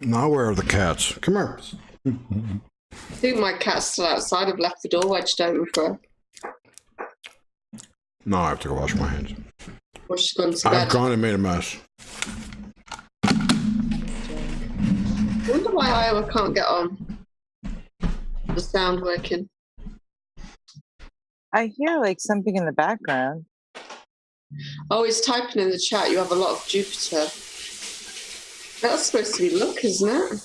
Now where are the cats? Come here. I think my cat's still outside. I've left the door wedged open for her. No, I have to go wash my hands. Or she's gone to bed. I've gone and made a mess. I wonder why Iowa can't get on. The sound working. I hear like something in the background. Oh, he's typing in the chat. You have a lot of Jupiter. That's supposed to be luck, isn't it?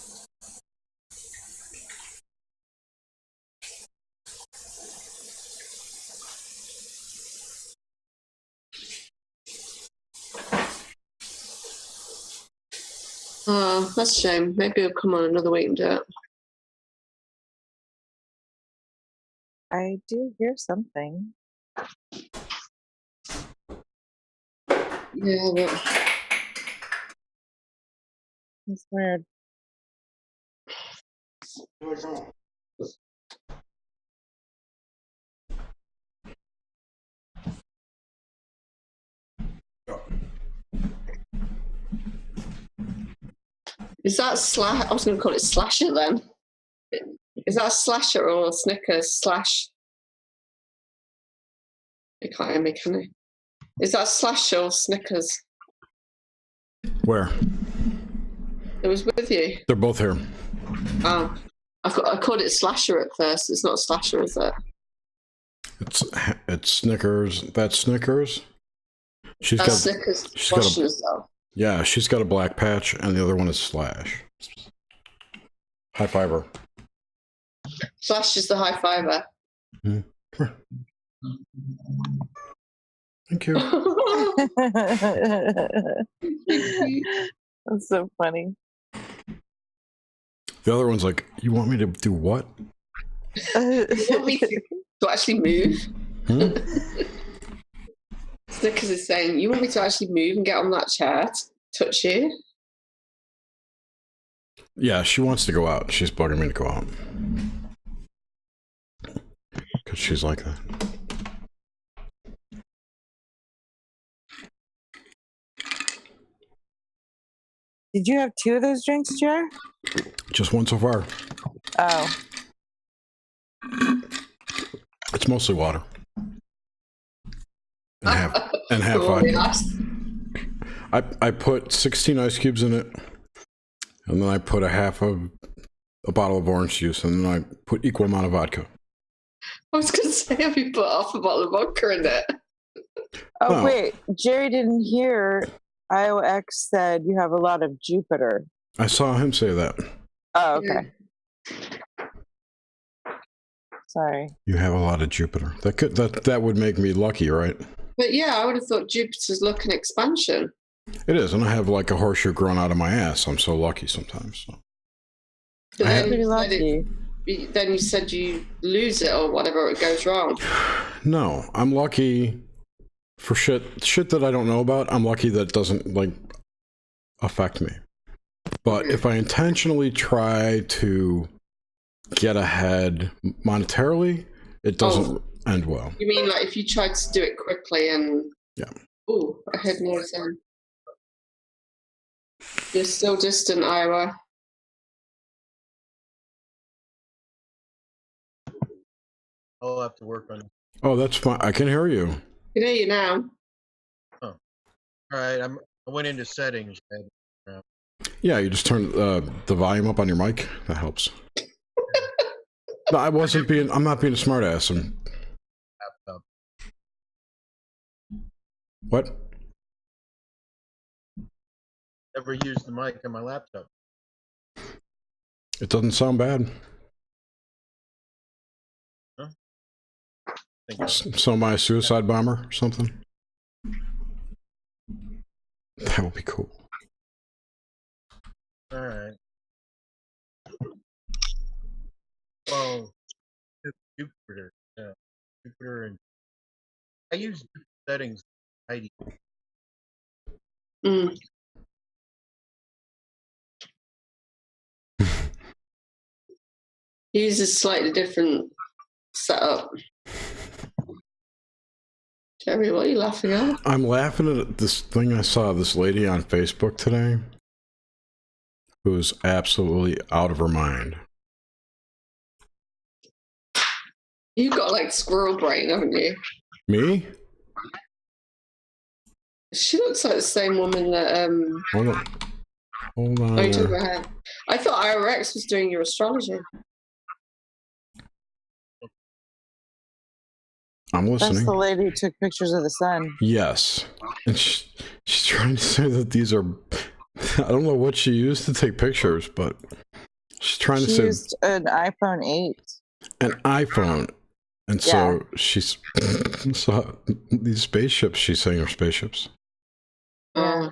Oh, that's a shame. Maybe he'll come on another week and do it. I do hear something. Yeah, but It's weird. is that slash? I was going to call it slasher then. Is that a slasher or a Snickers slash? You can't hear me, can you? Is that slasher or Snickers? Where? It was with you. They're both here. Oh, I called it slasher at first. It's not slasher, is it? It's Snickers. That's Snickers. That's Snickers washing herself. Yeah, she's got a black patch, and the other one is Slash. High fiber. Slash is the high fiber. Mm. Thank you. That's so funny. The other one's like, you want me to do what? You want me to actually move? Snickers is saying, you want me to actually move and get on that chair to touch you? Yeah, she wants to go out. She's bugging me to go out. Because she's like that. Did you have 2 of those drinks, Jer? Just one so far. Oh. It's mostly water. And half Cool, vodka. I put 16 ice cubes in it, and then I put a half of a bottle of orange juice, and then I put equal amount of vodka. I was going to say, have you put half a bottle of vodka in it? Oh, No. wait. Jerry didn't hear IOX said you have a lot of Jupiter. I saw him say that. Oh, okay. Sorry. You have a lot of Jupiter. That would make me lucky, right? But yeah, I would have thought Jupiter's looking expansion. It is, and I have like a horseshoe growing out of my ass. I'm so lucky sometimes. So. But I then, have- Pretty you said lucky. then you said you lose it or whatever, it goes wrong. No, I'm lucky for shit that I don't know about. I'm lucky that it doesn't like affect me. But if I intentionally try to get ahead monetarily, it doesn't end well. You mean like if you tried to do it quickly and... Yeah. Ooh, I heard noise then. You're still distant, Iowa. I'll have to work on it. Oh, that's fine. I can hear you. I can hear you now. All right, I went into settings. Yeah, you just turn the volume up on your mic. That helps. No, I'm not being a smartass. Laptop. What? Never used the mic on my laptop. It doesn't sound bad. So am I a suicide bomber or something? That would be cool. All right. Well, Jupiter. Yeah. Jupiter and I use settings. ID. Mm. He uses slightly different setup. Jerry, what are you laughing at? I'm laughing at this thing I saw this lady on Facebook today who's absolutely out of her mind. You've got like squirrel brain, haven't you? Me? She looks like the same woman that Hold on. Oh, you took her hair. I thought IRX was doing your astrology. I'm That's listening. the lady who took pictures of the sun. Yes. And she's trying to say that these are... I don't know what she used to take pictures, but she's trying to She say... used an iPhone 8. An iPhone. And so she's... So these spaceships, she's saying are spaceships. Yeah.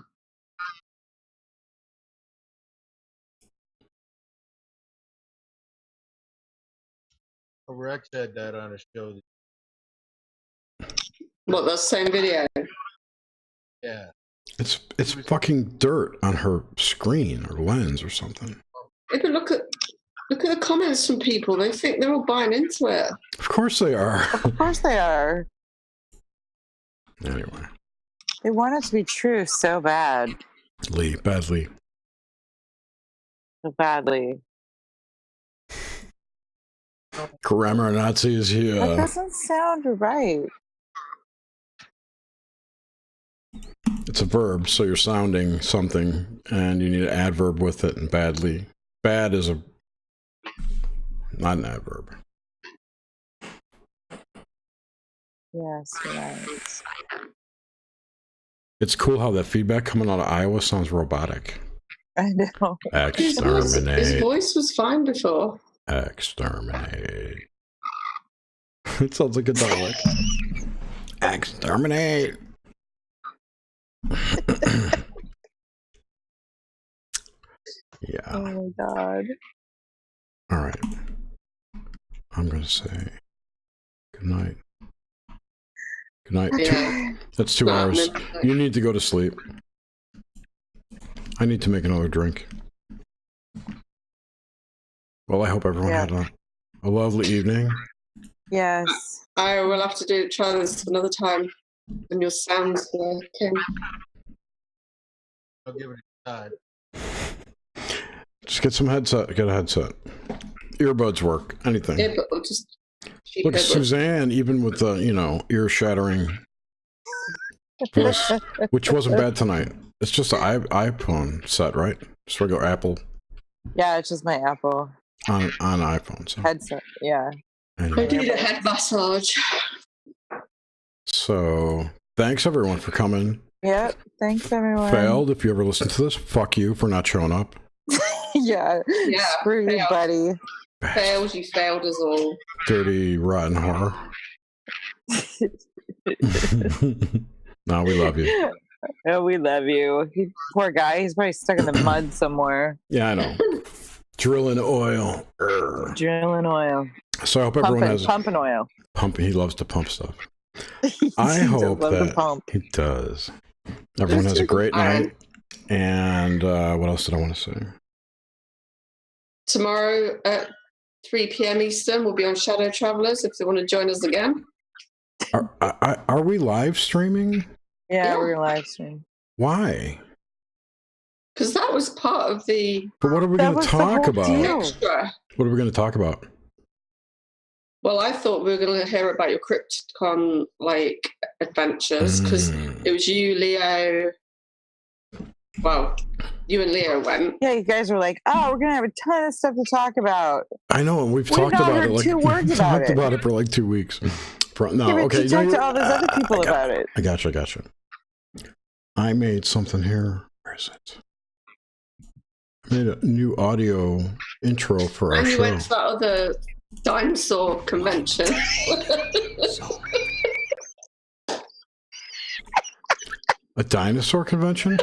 Rex had that on a show. What, that same video? Yeah. It's fucking dirt on her screen or lens or something. Yeah, but look at the comments from people. They think they're all buying into it. Of course they are. Of course they are. Anyway. They want it to be true so bad. Badly. So badly. Grammar Nazi is That here. doesn't sound right. It's a verb, so you're sounding something, and you need an adverb with it, and badly. Bad is not an adverb. Yes, you're right. It's cool how that feedback coming out of Iowa sounds robotic. I know. His Exterminate. voice was fine before. Exterminate. It sounds like a dialect. Exterminate. Yeah. Oh my god. All right. I'm going to say good night. Good night. Yeah. That's 2 hours. You need to go to sleep. I need to make another drink. Well, I hope everyone had a lovely evening. Yes. I will have to try this another time. And your sounds working. I'll give it a time. Just get some headset. Get a headset. Earbuds work. Anything. Yeah, but just Look, Suzanne, even with the, ear-shattering voice, which wasn't bad tonight. It's just an iPhone set, right? Just regular Apple. Yeah, it's just my Apple On iPhone. So. headset. Yeah. Anyway. I need a head massage. So, thanks everyone for coming. Yep. Thanks, everyone. Failed, if you ever listen to this, fuck you for not showing up. Yeah. Screw you, buddy. Failed, you failed us all. Dirty, rotten whore. No, we love you. Oh, we love you. Poor guy. He's probably stuck in the mud somewhere. Yeah, I know. Drilling oil. Drilling oil. So I hope everyone has pumping oil. Pumping. He loves to pump stuff. I hope that he does. Everyone has a great night. And what else did I want to say? Tomorrow at 3 p.m. Eastern, we'll be on Shadow Travelers if they want to join us again. Are we live streaming? Yeah, we're live streaming. Why? Because that was part of the... But what are we going to talk about? Extra. What are we going to talk about? Well, I thought we were going to hear about your CryptCon, adventures, because it was you, Leo... Well, you and Leo went. Yeah, you guys were like, "Oh, we're gonna have a ton of stuff to talk about." I know, and we've talked about it. Two words about it. About it for 2 weeks. No, yeah, okay. You talked to all those other people about it. I got you. I made something here. Where is it? I made a new audio intro for our show. And you went to that other dinosaur convention. A dinosaur convention?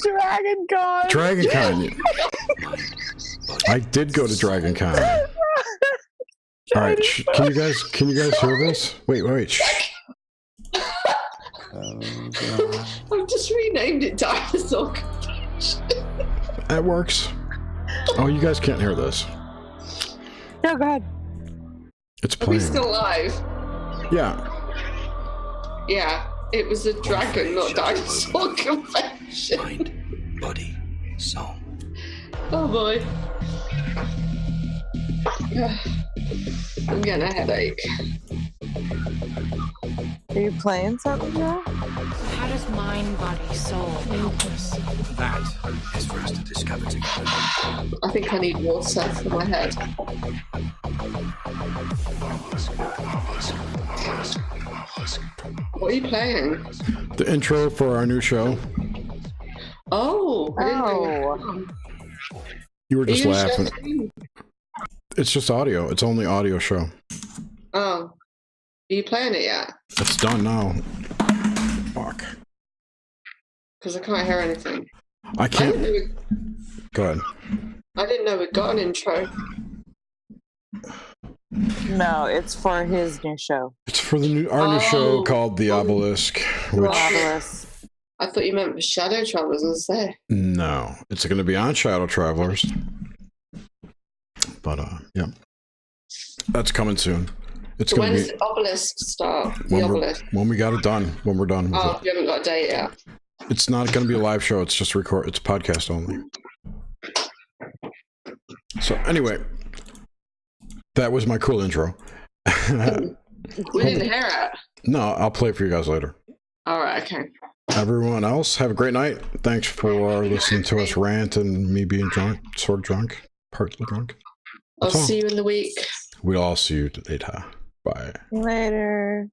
Dragon Con. Dragon Con. I did go to Dragon Con. All right, can you guys hear this? Wait. Shh. I've just renamed it Dinosaur Convention. That works. Oh, you guys can't hear this. No, go ahead. It's Are playing. we still live? Yeah. Yeah, it was a dragon, not dinosaur convention. Mind, body, soul. Oh boy. I'm getting a headache. Are you playing something, Joe? How does mind, body, soul help us? That is for us to discover together. I think I need water for my head. What are you playing? The intro for our new show. Oh, I didn't know. You were just laughing. It's just audio. It's only audio show. Oh. Are you playing it yet? It's done now. Fuck. Because I can't hear anything. I can't. Go ahead. I didn't know we got an intro. No, it's for his new show. It's for our new show called The Obelisk. Which... I thought you meant for Shadow Travelers, I was there. No, it's going to be on Shadow Travelers. But, yeah. That's coming soon. It's So going to be... When does the Obelisk start? When we got it done. When we're done with it. You haven't got a date yet? It's not going to be a live show. It's just record. It's podcast only. So, anyway... That was my cool intro. We didn't hear it. No, I'll play it for you guys later. All right, okay. Everyone else, have a great night. Thanks for listening to us rant and me being drunk, sort of drunk, partly drunk. I'll see you in the week. We'll all see you later. Bye. Later.